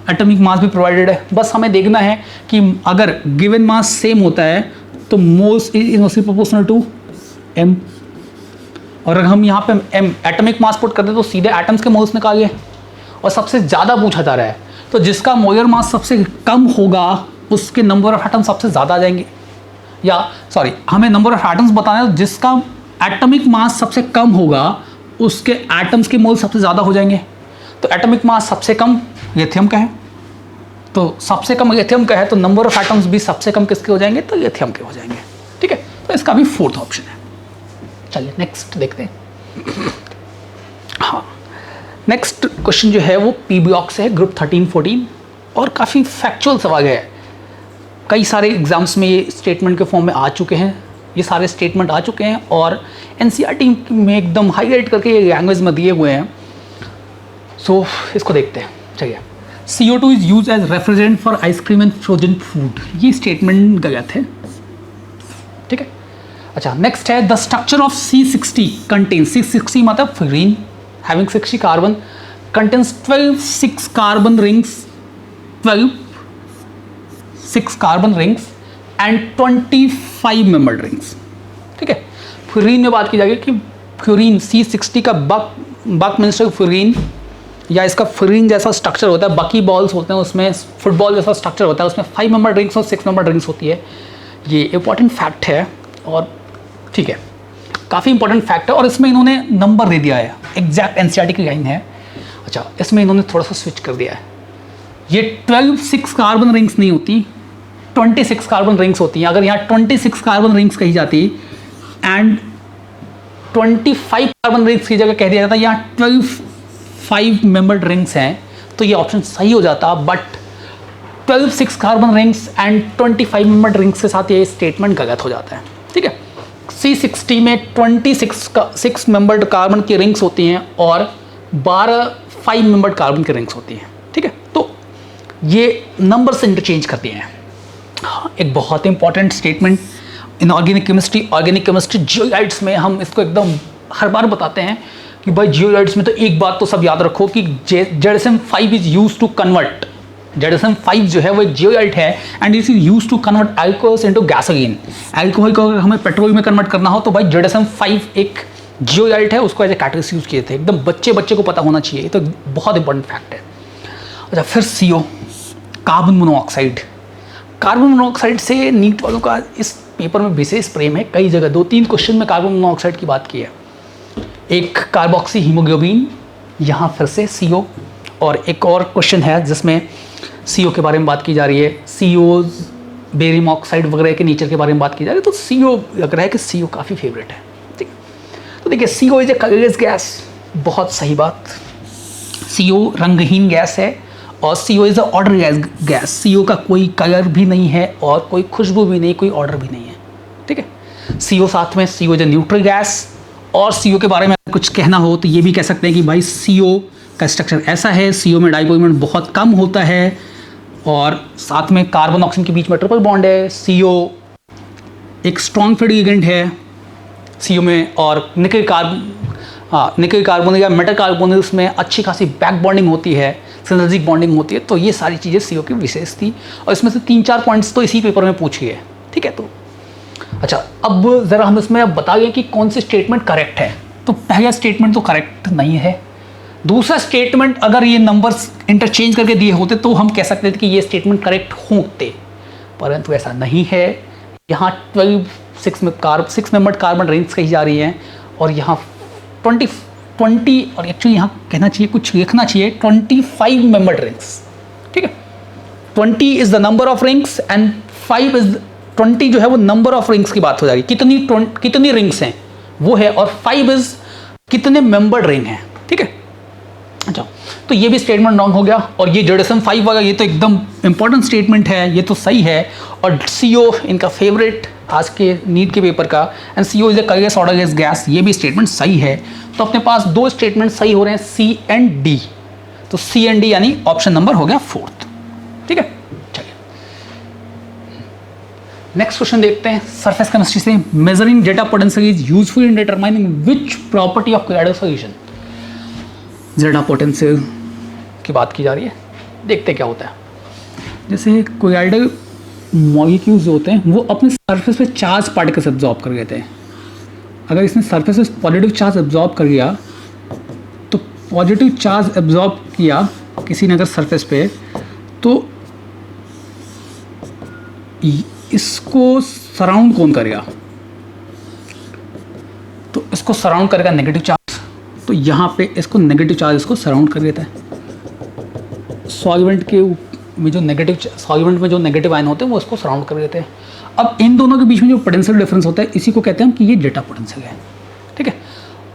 एटॉमिक मास भी प्रोवाइडेड है। बस हमें देखना है कि अगर गिवन मास सेम होता है तो moles is inversely proportional to m, और अगर हम यहाँ पे m एटॉमिक मास पुट करते तो सीधे एटम्स के मोल्स निकालिए। और सबसे ज़्यादा पूछा जा रहा है तो जिसका मोलर मास सबसे कम होगा उसके नंबर ऑफ एटम्स सबसे ज़्यादा आ जाएंगे, या सॉरी हमें नंबर ऑफ एटम्स बताना है, जिसका एटॉमिक मास सबसे कम होगा उसके एटम्स के मोल सबसे ज़्यादा हो जाएंगे। तो एटॉमिक मास सबसे कम लिथियम का है, तो सबसे कम लिथियम का है तो नंबर ऑफ एटम्स भी सबसे कम किसके हो जाएंगे, तो लिथियम के हो जाएंगे। ठीक है, तो इसका भी 4th ऑप्शन है। चलिए नेक्स्ट देखते हैं। हाँ, नेक्स्ट क्वेश्चन जो है वो पी ब्लॉक से है, ग्रुप 13-14, और काफ़ी फैक्चुअल सवाल है। कई सारे एग्जाम्स में ये स्टेटमेंट के फॉर्म में आ चुके हैं, ये सारे स्टेटमेंट आ चुके हैं और एनसीईआरटी में एकदम हाईलाइट करके ये लैंग्वेज में दिए हुए हैं। सो इसको देखते हैं। चलिए, CO2 is use as refrigerant for ice cream and frozen food, ये स्टेटमेंट गलत है। ठीक है, अच्छा नेक्स्ट है the structure of C60 contain, C60 मतलब fluorine having 60 carbon, contains 12 6 carbon rings, 12 6 carbon rings and 25 membered rings. ठीक है, फ्लोरीन में बात की जाएगी कि फ्लोरीन C60 का बक मीन्स फ्लोरीन, या इसका फ्लोरीन जैसा स्ट्रक्चर होता है, बकी बॉल्स होते हैं उसमें, फुटबॉल जैसा स्ट्रक्चर होता है, उसमें 5 मेंबर्ड रिंग्स और 6 मेंबर्ड रिंग्स होती है। ये इंपॉर्टेंट फैक्ट है और ठीक है काफ़ी इंपॉर्टेंट फैक्ट है, और इसमें इन्होंने नंबर दे दिया है, एग्जैक्ट एनसीईआरटी की लाइन है। अच्छा, इसमें इन्होंने थोड़ा सा स्विच कर दिया है, ये 12 6 कार्बन रिंग्स नहीं होती, 26 कार्बन रिंग्स होती हैं। अगर यहाँ 26 कार्बन रिंग्स कही जाती एंड 25 कार्बन रिंग्स की जगह कह दिया जाता यहाँ 12 5 मेंबर्ड रिंग्स हैं तो ये ऑप्शन सही हो जाता, but 12 6 carbon rings and 25 membered rings के साथ ये स्टेटमेंट गलत हो जाता है, ठीक है। C60 में 6 मेंबर्ड कार्बन की रिंग्स होती हैं और 12 5 मेंबर्ड कार्बन की रिंग्स होती हैं, ठीक है। तो ये नंबर से इंटरचेंज करते हैं। हाँ, एक बहुत important statement in organic chemistry जियोइड्स में हम इसको एकदम हर बार बताते हैं कि भाई जियोइड्स में तो एक बात तो सब याद रखो कि ZSM5 is use to convert, ZSM5 जो है वो एक जियोइड है and it is use to convert alcohols into gasoline. Alcohol को अगर हमें पेट्रोल में कन्वर्ट करना हो तो भाई ZSM5 एक जियोइड है, उसको एज ए कैटलिस्ट यूज किए थे। एकदम बच्चे को पता होना चाहिए, तो बहुत इंपॉर्टेंट फैक्ट है। अच्छा, फिर CO carbon monoxide. Carbon monoxide से नीट वालों का इस पेपर में विशेष प्रेम है। कई जगह 2-3 क्वेश्चन में कार्बन मोनोऑक्साइड की बात की है। एक कार्बोक्सी हीमोग्लोबिन, यहाँ फिर से CO, और एक और क्वेश्चन है जिसमें CO के बारे में बात की जा रही है, CO बेरियम ऑक्साइड वगैरह के नेचर के बारे में बात की जा रही है। तो CO लग रहा है कि CO काफ़ी फेवरेट है, ठीक है। तो देखिए CO is a colourless gas, बहुत सही बात। CO रंगहीन गैस है और CO is a order gas. CO का कोई कलर भी नहीं है और कोई खुशबू भी नहीं, कोई ऑर्डर भी नहीं है, ठीक है। CO साथ में CO is a neutral gas. और CO के बारे में कुछ कहना हो तो ये भी कह सकते हैं कि भाई CO का स्ट्रक्चर ऐसा है, CO में डाइपोल मोमेंट बहुत कम होता है और साथ में कार्बन ऑक्सीजन के बीच में ट्रिपल बॉन्ड है। CO एक स्ट्रॉन्ग फ्री एजेंट है CO में, और निकल कार्बन या मेटल कार्बोनिल्स में अच्छी खासी बैक बॉन्डिंग होती है, सिनर्जिक बॉन्डिंग होती है। तो ये सारी चीज़ें CO की विशेष थी और इसमें से 3-4 पॉइंट्स तो इसी पेपर में पूछी है, ठीक है। तो अच्छा, अब ज़रा हम इसमें बता दें कि कौन सी स्टेटमेंट करेक्ट है। तो पहला स्टेटमेंट तो करेक्ट नहीं है। दूसरा स्टेटमेंट, अगर ये नंबर्स इंटरचेंज करके दिए होते तो हम कह सकते थे कि ये स्टेटमेंट करेक्ट होते, परंतु ऐसा नहीं है। यहाँ 12 6 मेंबर्ड कार्बन रिंग्स कही जा रही हैं और यहाँ 20 और एक्चुअली यहाँ कहना चाहिए, कुछ लिखना चाहिए 25 मेंबर्ड रिंग्स, ठीक है। 20 is the number of rings and 5 is 20 जो है वो नंबर ऑफ रिंग्स की बात हो जा रही है, कितनी रिंग्स हैं वो है, और 5 इज कितने मेंबर्ड रिंग हैं, ठीक है। अच्छा, तो ये भी स्टेटमेंट रॉन्ग हो गया। और ये ZSM5 वाला ये तो एकदम इंपॉर्टेंट स्टेटमेंट है, ये तो सही है। और CO इनका फेवरेट आज के नीट के पेपर का, and CO is a colourless odourless gas, ये भी स्टेटमेंट सही है। तो अपने पास 2 स्टेटमेंट सही हो रहे हैं, C एंड D। तो C एंड D यानी ऑप्शन नंबर हो गया 4th, ठीक है। चलिए नेक्स्ट क्वेश्चन देखते हैं सरफेस केमिस्ट्री से। Measuring zeta potential is useful in determining which property of colloidal solution. Zeta potential की बात की जा रही है, देखते क्या होता है। जैसे कोलाइडल मॉलिक्यूल्स होते हैं वो अपने सरफेस पे चार्ज पार्टिकल्स एब्जॉर्ब कर लेते हैं। अगर इसने सरफेस पे पॉजिटिव चार्ज एब्जॉर्ब कर लिया तो पॉजिटिव चार्ज एब्जॉर्ब किया किसी ने अगर सरफेस पे, तो इसको सराउंड कौन करेगा? तो इसको सराउंड करेगा नेगेटिव चार्ज। तो यहाँ पे इसको नेगेटिव चार्ज इसको सराउंड कर देता है। सॉल्वेंट के में जो नेगेटिव आयन होते हैं वो इसको सराउंड कर देते हैं। अब इन दोनों के बीच में जो पोटेंशियल डिफरेंस होता है इसी को कहते हैं हम कि ये जेटा पोटेंशियल है, ठीक है।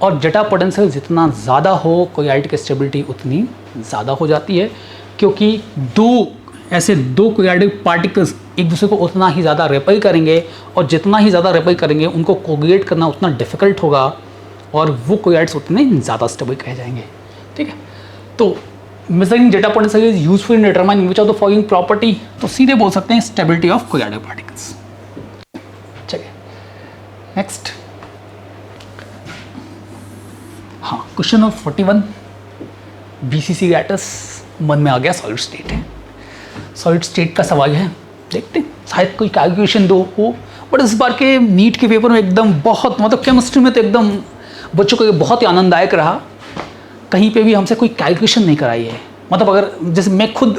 और जेटा पोटेंशियल जितना ज़्यादा हो कोलाइड की स्टेबिलिटी उतनी ज़्यादा हो जाती है, क्योंकि दो कोलाइडल पार्टिकल्स एक दूसरे को उतना ही ज़्यादा रेपेल करेंगे, और जितना ही ज़्यादा रेपेल करेंगे उनको कोगुलेट करना उतना डिफिकल्ट होगा और वो कोलाइड्स उतने ज़्यादा स्टेबल कहे जाएंगे, ठीक है। तो measuring zeta potential is useful in determining which of the following property, तो सीधे बोल सकते हैं स्टेबिलिटी ऑफ कोलाइडल पार्टिकल्स। चलिए नेक्स्ट, हाँ क्वेश्चन नंबर 41 BCC गैटस मन में आ गया, सॉलिड स्टेट है। सॉलिड स्टेट का सवाल है, देखते हैं शायद कोई कैलकुलेशन दो हो, बट इस बार के नीट के पेपर में एकदम बहुत मतलब केमिस्ट्री में तो एकदम बच्चों को बहुत ही आनंददायक रहा। कहीं पे भी हमसे कोई कैलकुलेशन नहीं कराई है। मतलब अगर जैसे मैं खुद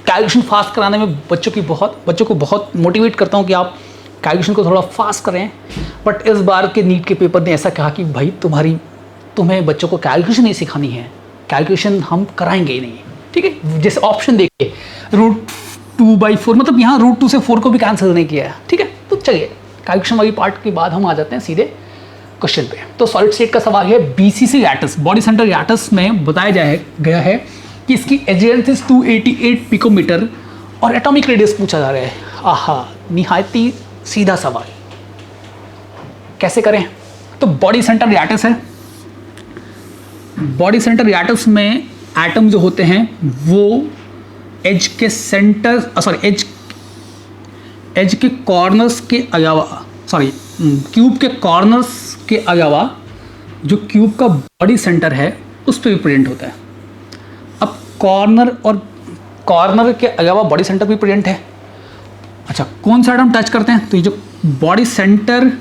कैलकुलेशन फास्ट कराने में बच्चों को बहुत मोटिवेट करता हूँ कि आप कैलकुलेशन को थोड़ा फास्ट करें, बट इस बार के नीट के पेपर ने ऐसा कहा कि भाई तुम्हें बच्चों को कैलकुलेशन नहीं सिखानी है, कैलकुलेशन हम कराएंगे ही नहीं, ठीक है। जैसे ऑप्शन देखिए √2/4, मतलब यहाँ √2 से 4 को भी कैंसिल नहीं किया है, ठीक है। तो चलिए कैलकुलेशन वाली पार्ट के बाद हम आ जाते हैं सीधे क्वेश्चन पे। तो सॉलिड स्टेट का सवाल है BCC गैटस, बॉडी सेंटर गैटस में बताया गया है कि इसकी एजेंट इज 288 पिकोमीटर और एटॉमिक रेडियस पूछा जा रहा है। आहा, निहायती सीधा सवाल, कैसे करें? तो बॉडी सेंटर रिएटस है, बॉडी सेंटर रिएटस में एटम जो होते हैं वो एज के सेंटर एज के कॉर्नर्स के अलावा क्यूब के कॉर्नर्स के अलावा जो क्यूब का बॉडी सेंटर है उस पर भी प्रेजेंट होता है। अब कॉर्नर के अलावा बॉडी सेंटर भी प्रेजेंट है। अच्छा, कौन सा एटम टच करते हैं? तो ये जो बॉडी सेंटर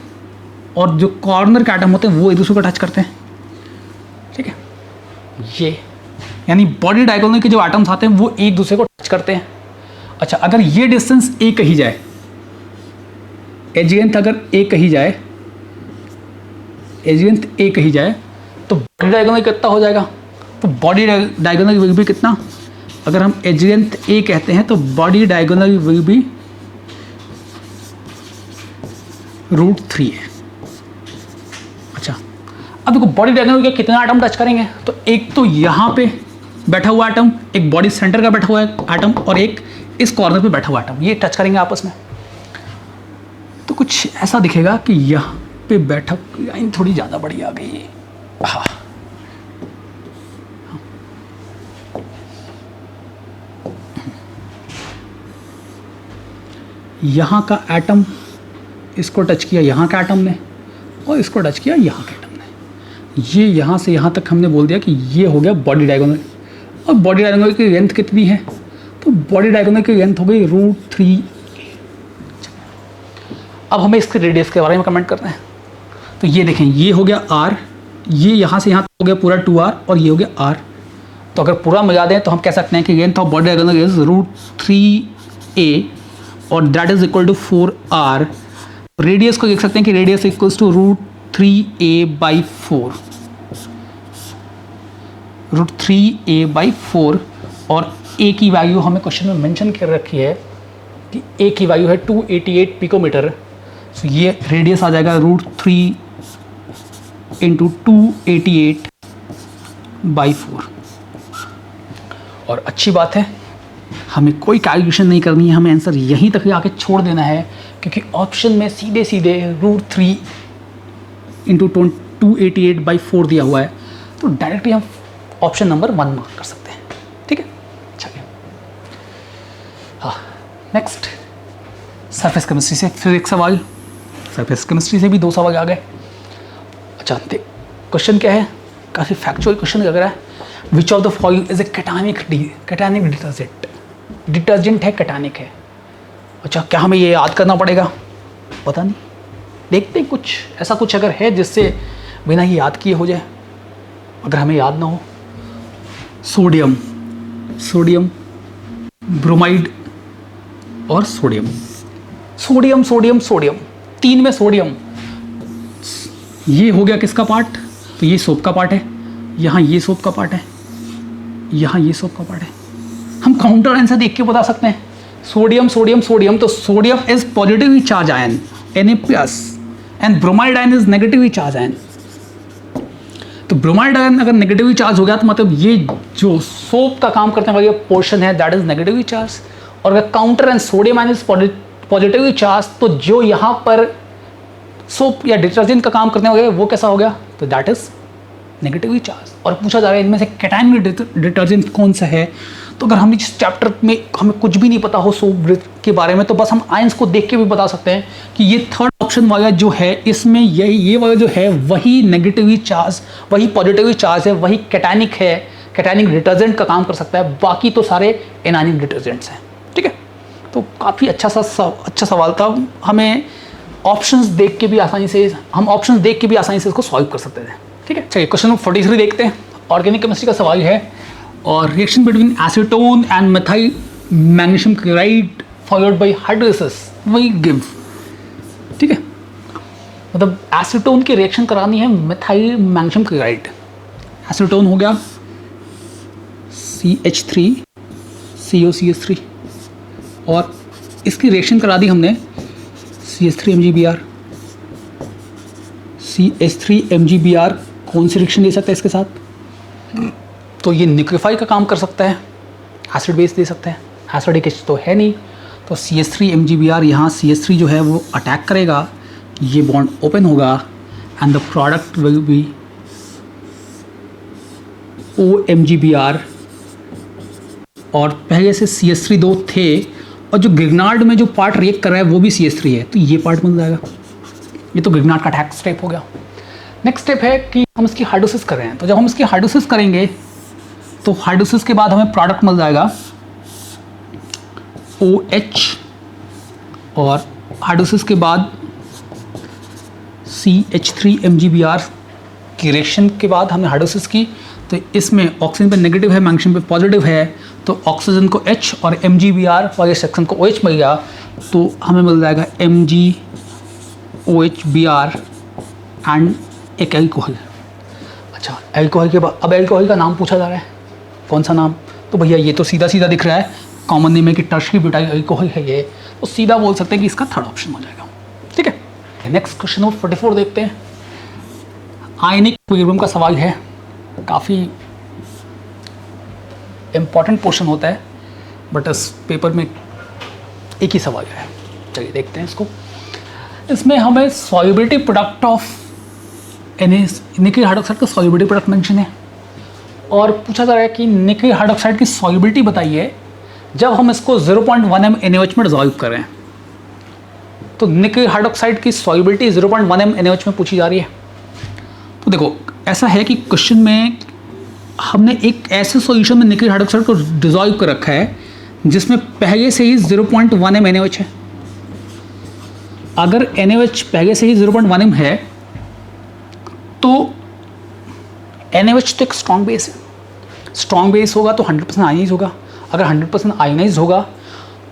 और जो कॉर्नर के एटम होते हैं वो एक दूसरे को टच करते हैं, ठीक है। ये यानी बॉडी डायगोनल के जो एटम्स आते हैं वो एक दूसरे को टच करते हैं। अच्छा, अगर ये डिस्टेंस ए कही जाए, एज लेंथ अगर ए कही जाए, तो बॉडी डायगोनल कितना हो जाएगा? तो बॉडी डायगोनल विल बी कितना? अगर हम एज लेंथ ए कहते हैं तो बॉडी डायगोनल विल बी √3 है। अच्छा, अब देखो बॉडी डायगोनल के कितना एटम टच करेंगे? तो एक तो यहाँ पे बैठा हुआ एटम, एक बॉडी सेंटर का बैठा हुआ एटम और एक इस कॉर्नर पे बैठा हुआ एटम, ये टच करेंगे आपस में। तो कुछ ऐसा दिखेगा कि यहाँ पे बैठा, लाइन थोड़ी ज़्यादा बड़ी आ गई है। हाँ, यहाँ का एटम इसको टच किया यहाँ का एटम ने और इसको टच किया यहाँ के एटम ने। ये यहाँ से यहाँ तक हमने बोल दिया कि ये हो गया बॉडी डायगोनल। और बॉडी डायगोनल की लेंथ कितनी है? तो बॉडी डायगोनल की लेंथ हो गई √3। अब हमें इसके रेडियस के बारे में कमेंट करना है। तो ये देखें, ये हो गया r, ये यहाँ से यहाँ तक हो गया पूरा 2r और ये हो गया r। तो अगर पूरा मिला दें तो हम कह सकते हैं कि length of body diagonal is √3a और that is equal to 4r। Radius को देख सकते हैं कि radius equals to √3a/4, √3a/4 और a की वैल्यू हमें क्वेश्चन में मेंशन कर रखी है कि a की वैल्यू है 288 पिकोमीटर। सो ये रेडियस आ जाएगा √3 × 288/4। और अच्छी बात है, हमें कोई कैलकुलेशन नहीं करनी है, हमें आंसर यहीं तक आके छोड़ देना है क्योंकि ऑप्शन में सीधे √3 × 288/4 दिया हुआ है। तो डायरेक्टली हम ऑप्शन नंबर 1 मार्क कर सकते हैं, ठीक है। चलिए, हाँ, नेक्स्ट सरफेस केमिस्ट्री से फिर एक सवाल, सरफेस केमिस्ट्री से भी 2 सवाल आ गए। अच्छा, क्वेश्चन क्या है? काफ़ी फैक्चुअल क्वेश्चन लग रहा है। Which of the following is a cationic detergent? Detergent है, कैटानिक है। अच्छा, क्या हमें ये याद करना पड़ेगा? पता नहीं, देखते हैं कुछ ऐसा कुछ अगर है जिससे बिना ही याद किए हो जाए। अगर हमें याद ना हो, सोडियम, ब्रोमाइड और सोडियम, 3 में सोडियम। ये हो गया किसका पार्ट? तो ये सोप का पार्ट है, यहाँ ये सोप का पार्ट है, यहाँ ये सोप का पार्ट है। हम काउंटर आंसर देख के बता सकते हैं। सोडियम, तो sodium is positively charge ion Na+ and bromide ion is negatively charge ion. तो ब्रोमाइड आयन अगर नेगेटिवली चार्ज हो गया तो मतलब ये जो सोप का काम करने वाला पोर्शन है दैट इज नेगेटिवली चार्ज। और अगर counter and sodium ion is positively charge, तो जो यहाँ पर सोप या डिटर्जेंट का काम करने वाला वो कैसा हो गया? तो दैट इज नेगेटिवली चार्ज। और पूछा जा रहा है इनमें से कैटायनिक डिटर्जेंट कौन सा है? तो अगर हमें इस चैप्टर में हमें कुछ भी नहीं पता हो सोप के बारे में, तो बस हम आयंस को देख के भी बता सकते हैं कि ये थर्ड ऑप्शन वाला जो है इसमें ये वाला जो है वही नेगेटिवली चार्ज, वही पॉजिटिवली चार्ज है, वही कैटायनिक है, कैटायनिक डिटर्जेंट का काम कर सकता है। बाकी तो सारे एनायनिक डिटर्जेंट्स हैं, ठीक है। तो काफ़ी अच्छा सवाल था। हमें ऑप्शंस देख के भी आसानी से इसको सॉल्व कर सकते थे, ठीक है। चलिए, क्वेश्चन नंबर 43 देखते हैं। ऑर्गेनिक केमिस्ट्री का सवाल है, और reaction between acetone and methyl magnesium chloride followed by hydrolysis will give, ठीक है। मतलब एसीटोन की रिएक्शन करानी है मेथाइल मैग्नीशियम क्लोराइड। एसीटोन हो गया CH3 COCH3 और इसकी रिएक्शन करा दी हमने CH3 MgBr। कौन सी रिएक्शन दे सकता है इसके साथ? तो ये न्यूक्लियोफाई का काम कर सकता है, एसिड बेस दे सकता है, एसिडिक H तो है नहीं, तो CH3 MgBr यहाँ CH3 जो है वो अटैक करेगा, ये बॉन्ड ओपन होगा and the product will be OMgBr, और पहले से CH3 दो थे और जो ग्रिग्नार्ड में जो पार्ट रिएक्ट कर रहा है वो भी CH3 है, तो ये पार्ट मिल जाएगा। ये तो ग्रिग्नार्ड का अटैक स्टेप हो गया। नेक्स्ट स्टेप है कि हम इसकी हाइड्रोसिस कर रहे हैं, तो जब हम इसकी हाइड्रोसिस करेंगे तो हाइड्रोसिस के बाद हमें प्रोडक्ट मिल जाएगा OH, और हाइड्रोसिस के बाद CH3 MgBr की रिएक्शन के बाद हमने हाइड्रोसिस की, तो इसमें ऑक्सीजन पे नेगेटिव है, मैग्नीशियम पे पॉजिटिव है, तो ऑक्सीजन को H और MgBr वाले सेक्शन को OH मिल गया, तो हमें मिल जाएगा MgOHBr एंड एक एल्कोहल। अच्छा, एल्कोहल के बाद अब एल्कोहल का नाम पूछा जा रहा है, कौन सा नाम? तो भैया ये तो सीधा सीधा दिख रहा है, कॉमन नेम है कि टर्शरी ब्यूटाइल अल्कोहल है ये, तो सीधा बोल सकते हैं कि इसका थर्ड ऑप्शन हो जाएगा। ठीक है, नेक्स्ट क्वेश्चन नंबर 44 देखते हैं। आयनिक इक्विलिब्रियम का सवाल है, काफ़ी इम्पॉर्टेंट पोर्शन होता है, बट इस पेपर में एक ही सवाल है। चलिए देखते हैं इसको। इसमें हमें सॉल्युबिलिटी प्रोडक्ट ऑफ निकल हाइड्रोक्साइड का सॉल्युबिलिटी प्रोडक्ट मेंशन है, और पूछा जा रहा है कि निकल हाइड्रोक्साइड की सॉल्युबिलिटी बताइए जब हम इसको 0.1 m NaOH में डिसॉल्व करें। तो निकल हाइड्रोक्साइड की सॉल्युबिलिटी 0.1 m NaOH में पूछी जा रही है। तो देखो ऐसा है कि क्वेश्चन में हमने एक ऐसे सॉल्यूशन में निकल हाइड्रोक्साइड को डिसॉल्व कर रखा है जिसमें पहले से ही 0.1 m NaOH है। अगर NaOH पहले से ही 0.1 m है तो NaOH तो एक स्ट्रॉन्ग बेस है, स्ट्रॉन्ग बेस होगा तो 100% आयनाइज होगा। अगर 100% आयनाइज होगा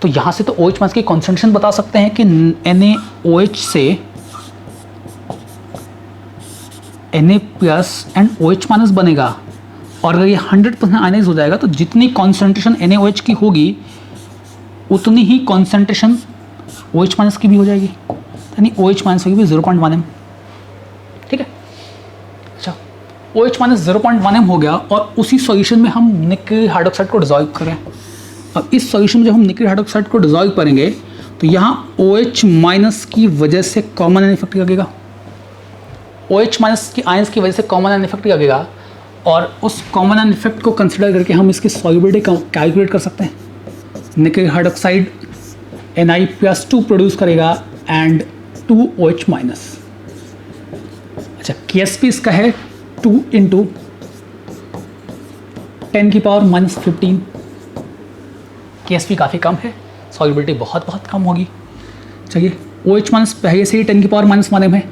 तो यहाँ से तो OH माइनस की कॉन्सेंट्रेशन बता सकते हैं कि NaOH से Na plus and OH minus बनेगा, और अगर ये 100% आयनाइज हो जाएगा तो जितनी कॉन्सेंट्रेशन NaOH की होगी उतनी ही कॉन्सेंट्रेशन OH माइनस की भी हो जाएगी, यानी OH माइनस होगी भी 0.1 m। ठीक है, अच्छा OH माइनस 0.1 m हो गया, और उसी सॉल्यूशन में हम निकल हाइड्रोक्साइड को डिसॉल्व करें। अब इस सॉल्यूशन में जब हम निकल हाइड्रोक्साइड को डिसॉल्व करेंगे तो यहाँ OH माइनस की वजह से कॉमन एन इफेक्ट लगेगा, OH माइनस की आयंस की वजह से कॉमन एन इफेक्ट लगेगा, और उस कॉमन एन इफेक्ट को कंसिडर करके हम इसकी सॉल्युबिलिटी कैलकुलेट कर सकते हैं। निकल हाइड्रोक्साइड Na+2 प्रोड्यूस करेगा एंड 2 OH माइनस। अच्छा, KSP इसका है 2 × 10⁻⁻15। KSP काफ़ी कम है, सॉल्युबिलिटी बहुत बहुत कम होगी। चलिए, OH माइनस पहले से ही 10⁻⁻1 m है,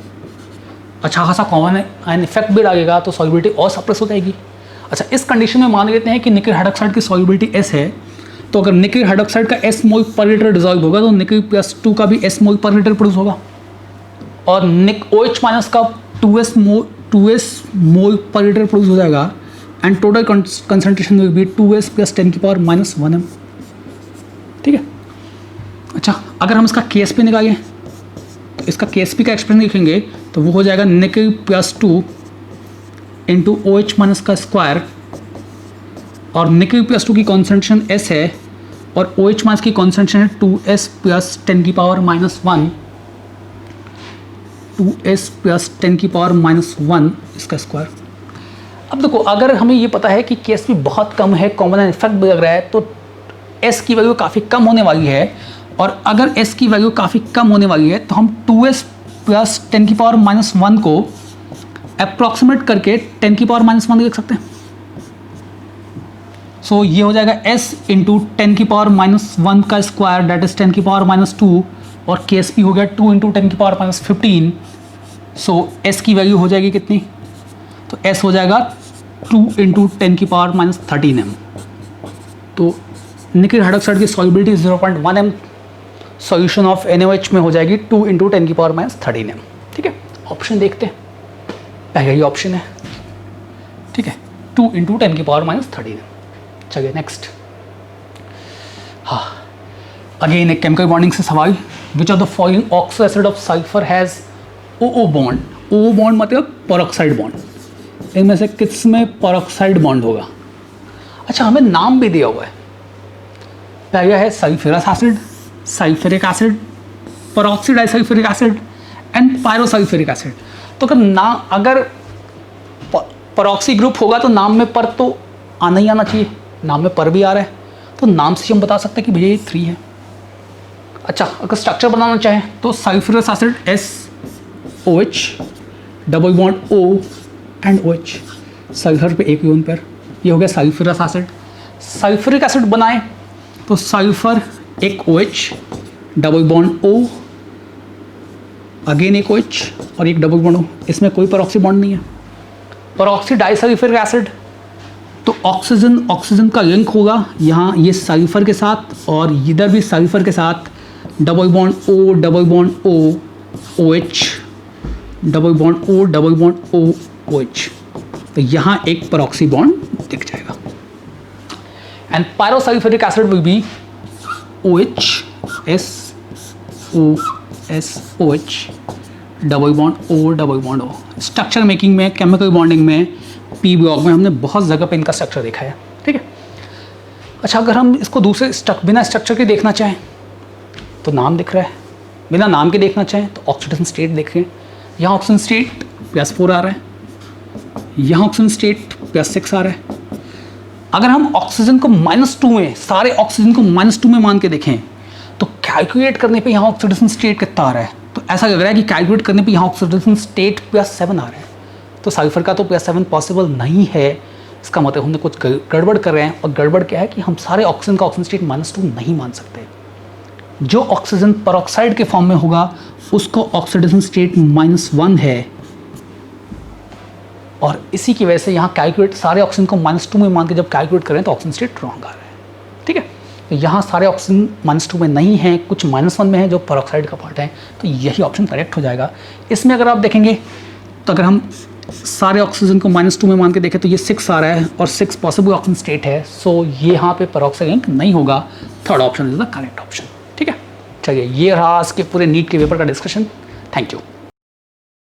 अच्छा खासा कॉमन एन इफेक्ट भी लगेगा तो सॉल्युबिलिटी और सप्रेस हो जाएगी। अच्छा, इस कंडीशन में मान लेते हैं कि निकल हाइड्रोक्साइड की सॉल्युबिलिटी S है, तो अगर निकल हाइड्रोक्साइड का S मोल पर लीटर डिसॉल्व होगा तो निकल+2 का भी S मोल पर लीटर प्रोड्यूस होगा, और OH माइनस का 2S मोल पर लीटर प्रोड्यूस हो जाएगा, and total concentration will be 2S + 10⁻⁻1 m। ठीक है, अच्छा अगर हम इसका KSP निकालें तो इसका KSP का एक्सप्रेशन लिखेंगे तो वो हो जाएगा निकल+2 × OH माइनस का स्क्वायर, और निकल+2 की कॉन्सेंट्रेशन S है और OH माइनस की कॉन्सेंट्रेशन है 2S + 10⁻⁻1, 2S + 10⁻⁻1 इसका स्क्वायर। अब देखो, अगर हमें ये पता है कि KSP बहुत कम है, कॉमन एन इफेक्ट भी लग रहा है, तो S की वैल्यू काफ़ी कम होने वाली है, और अगर S की वैल्यू काफ़ी कम होने वाली है तो हम 2S + 10⁻⁻1 को अप्रॉक्सीमेट करके 10⁻⁻1 लिख सकते हैं। सो ये हो जाएगा S × 10⁻⁻1 का स्क्वायर, डेट इज 10⁻⁻2, और KSP हो गया 2 × 10⁻15। सो S की वैल्यू हो जाएगी कितनी? तो S हो जाएगा 2 × 10⁻13 m। तो निकल हाइड्रोक्साइड की solubility 0.1 m, solution of NaOH में हो जाएगी 2 × 10⁻13 m। ठीक है, ऑप्शन देखते हैं, पहले ही ऑप्शन है। ठीक है, 2 × 10⁻13 m। चलिए नेक्स्ट। हाँ, अगेन एक केमिकल बॉन्डिंग से सवाल। Which of the following oxo acid of sulphur has OO bond? OO bond मतलब पेरोक्साइड बॉन्ड। इनमें से किस में पेरोक्साइड बॉन्ड होगा? अच्छा, हमें नाम भी दिया हुआ है, पहला है sulphurous acid, sulphuric acid, peroxy disulphuric acid and pyrosulphuric acid. तो अगर पेरोक्सी ग्रुप होगा तो नाम में पर तो आना ही आना चाहिए, नाम में पर भी आ रहा है, तो नाम से हम बता सकते हैं कि भैया ये 3 है। अच्छा, अगर स्ट्रक्चर बनाना चाहें तो sulphurous acid SOH, double bond O and OH, sulphur पे एक यून पर, ये हो गया सल्फ्यूरस एसिड। सल्फ्यूरिक एसिड बनाएं तो सल्फर एक OH, double bond O, again एक OH और एक डबल बॉन्ड O, इसमें कोई पेरोक्सी बॉन्ड नहीं है। पेरोक्सी डाइसल्फ्यूरिक एसिड तो ऑक्सीजन का लिंक होगा यहाँ ये सल्फर के साथ और इधर भी सल्फर के साथ, double bond O, double bond O, OH, double bond O, double bond O, OH, तो यहाँ एक पेरोक्सी बॉन्ड दिख जाएगा। And pyrosulphuric acid will be OH, SOSOH, double bond O, double bond O। Structure making में, chemical bonding में, P block में हमने बहुत जगह पे इनका स्ट्रक्चर देखा है, ठीक है। अच्छा, अगर हम इसको दूसरे बिना स्ट्रक्चर के देखना चाहें तो नाम दिख रहा है, बिना नाम के देखना चाहें तो ऑक्सीडेशन स्टेट देखें, यहाँ ऑक्सीजन स्टेट +4 आ रहा है, यहाँ ऑक्सीजन स्टेट +6 आ रहा है। अगर हम ऑक्सीजन को -2 में, सारे ऑक्सीजन को -2 में मान के देखें तो कैलकुलेट करने पे यहाँ ऑक्सीडेशन स्टेट कितना आ रहा है, तो ऐसा लग रहा है कि कैलकुलेट करने पे यहाँ ऑक्सीडेशन स्टेट +7 आ रहा है। तो सल्फर का तो +7 पॉसिबल नहीं है, इसका मतलब हमने कुछ गड़बड़ कर रहे हैं। और गड़बड़ क्या है कि हम सारे ऑक्सीजन का ऑक्सीजन स्टेट -2 नहीं मान सकते। जो ऑक्सीजन पेरोक्साइड के फॉर्म में होगा उसको ऑक्सीडेशन स्टेट -1 है, और इसी की वजह से यहाँ कैलकुलेट सारे ऑक्सीजन को -2 में मान के जब कैलकुलेट करें तो ऑक्सीजन स्टेट रॉन्ग आ रहा है, ठीक है। तो यहाँ सारे ऑक्सीजन -2 में नहीं हैं, कुछ -1 में है जो पेरोक्साइड का पार्ट है, तो यही ऑप्शन करेक्ट हो जाएगा। इसमें अगर आप देखेंगे तो अगर हम सारे ऑक्सीजन को -2 में मान के देखें तो ये 6 आ रहा है और 6 पॉसिबल ऑक्सीजन स्टेट है, सो ये यहाँ पे पेरोक्साइड लिंक नहीं होगा। Third option is the correct option, ठीक है। चलिए, ये रहा आज के पूरे नीट के पेपर का डिस्कशन। Thank you.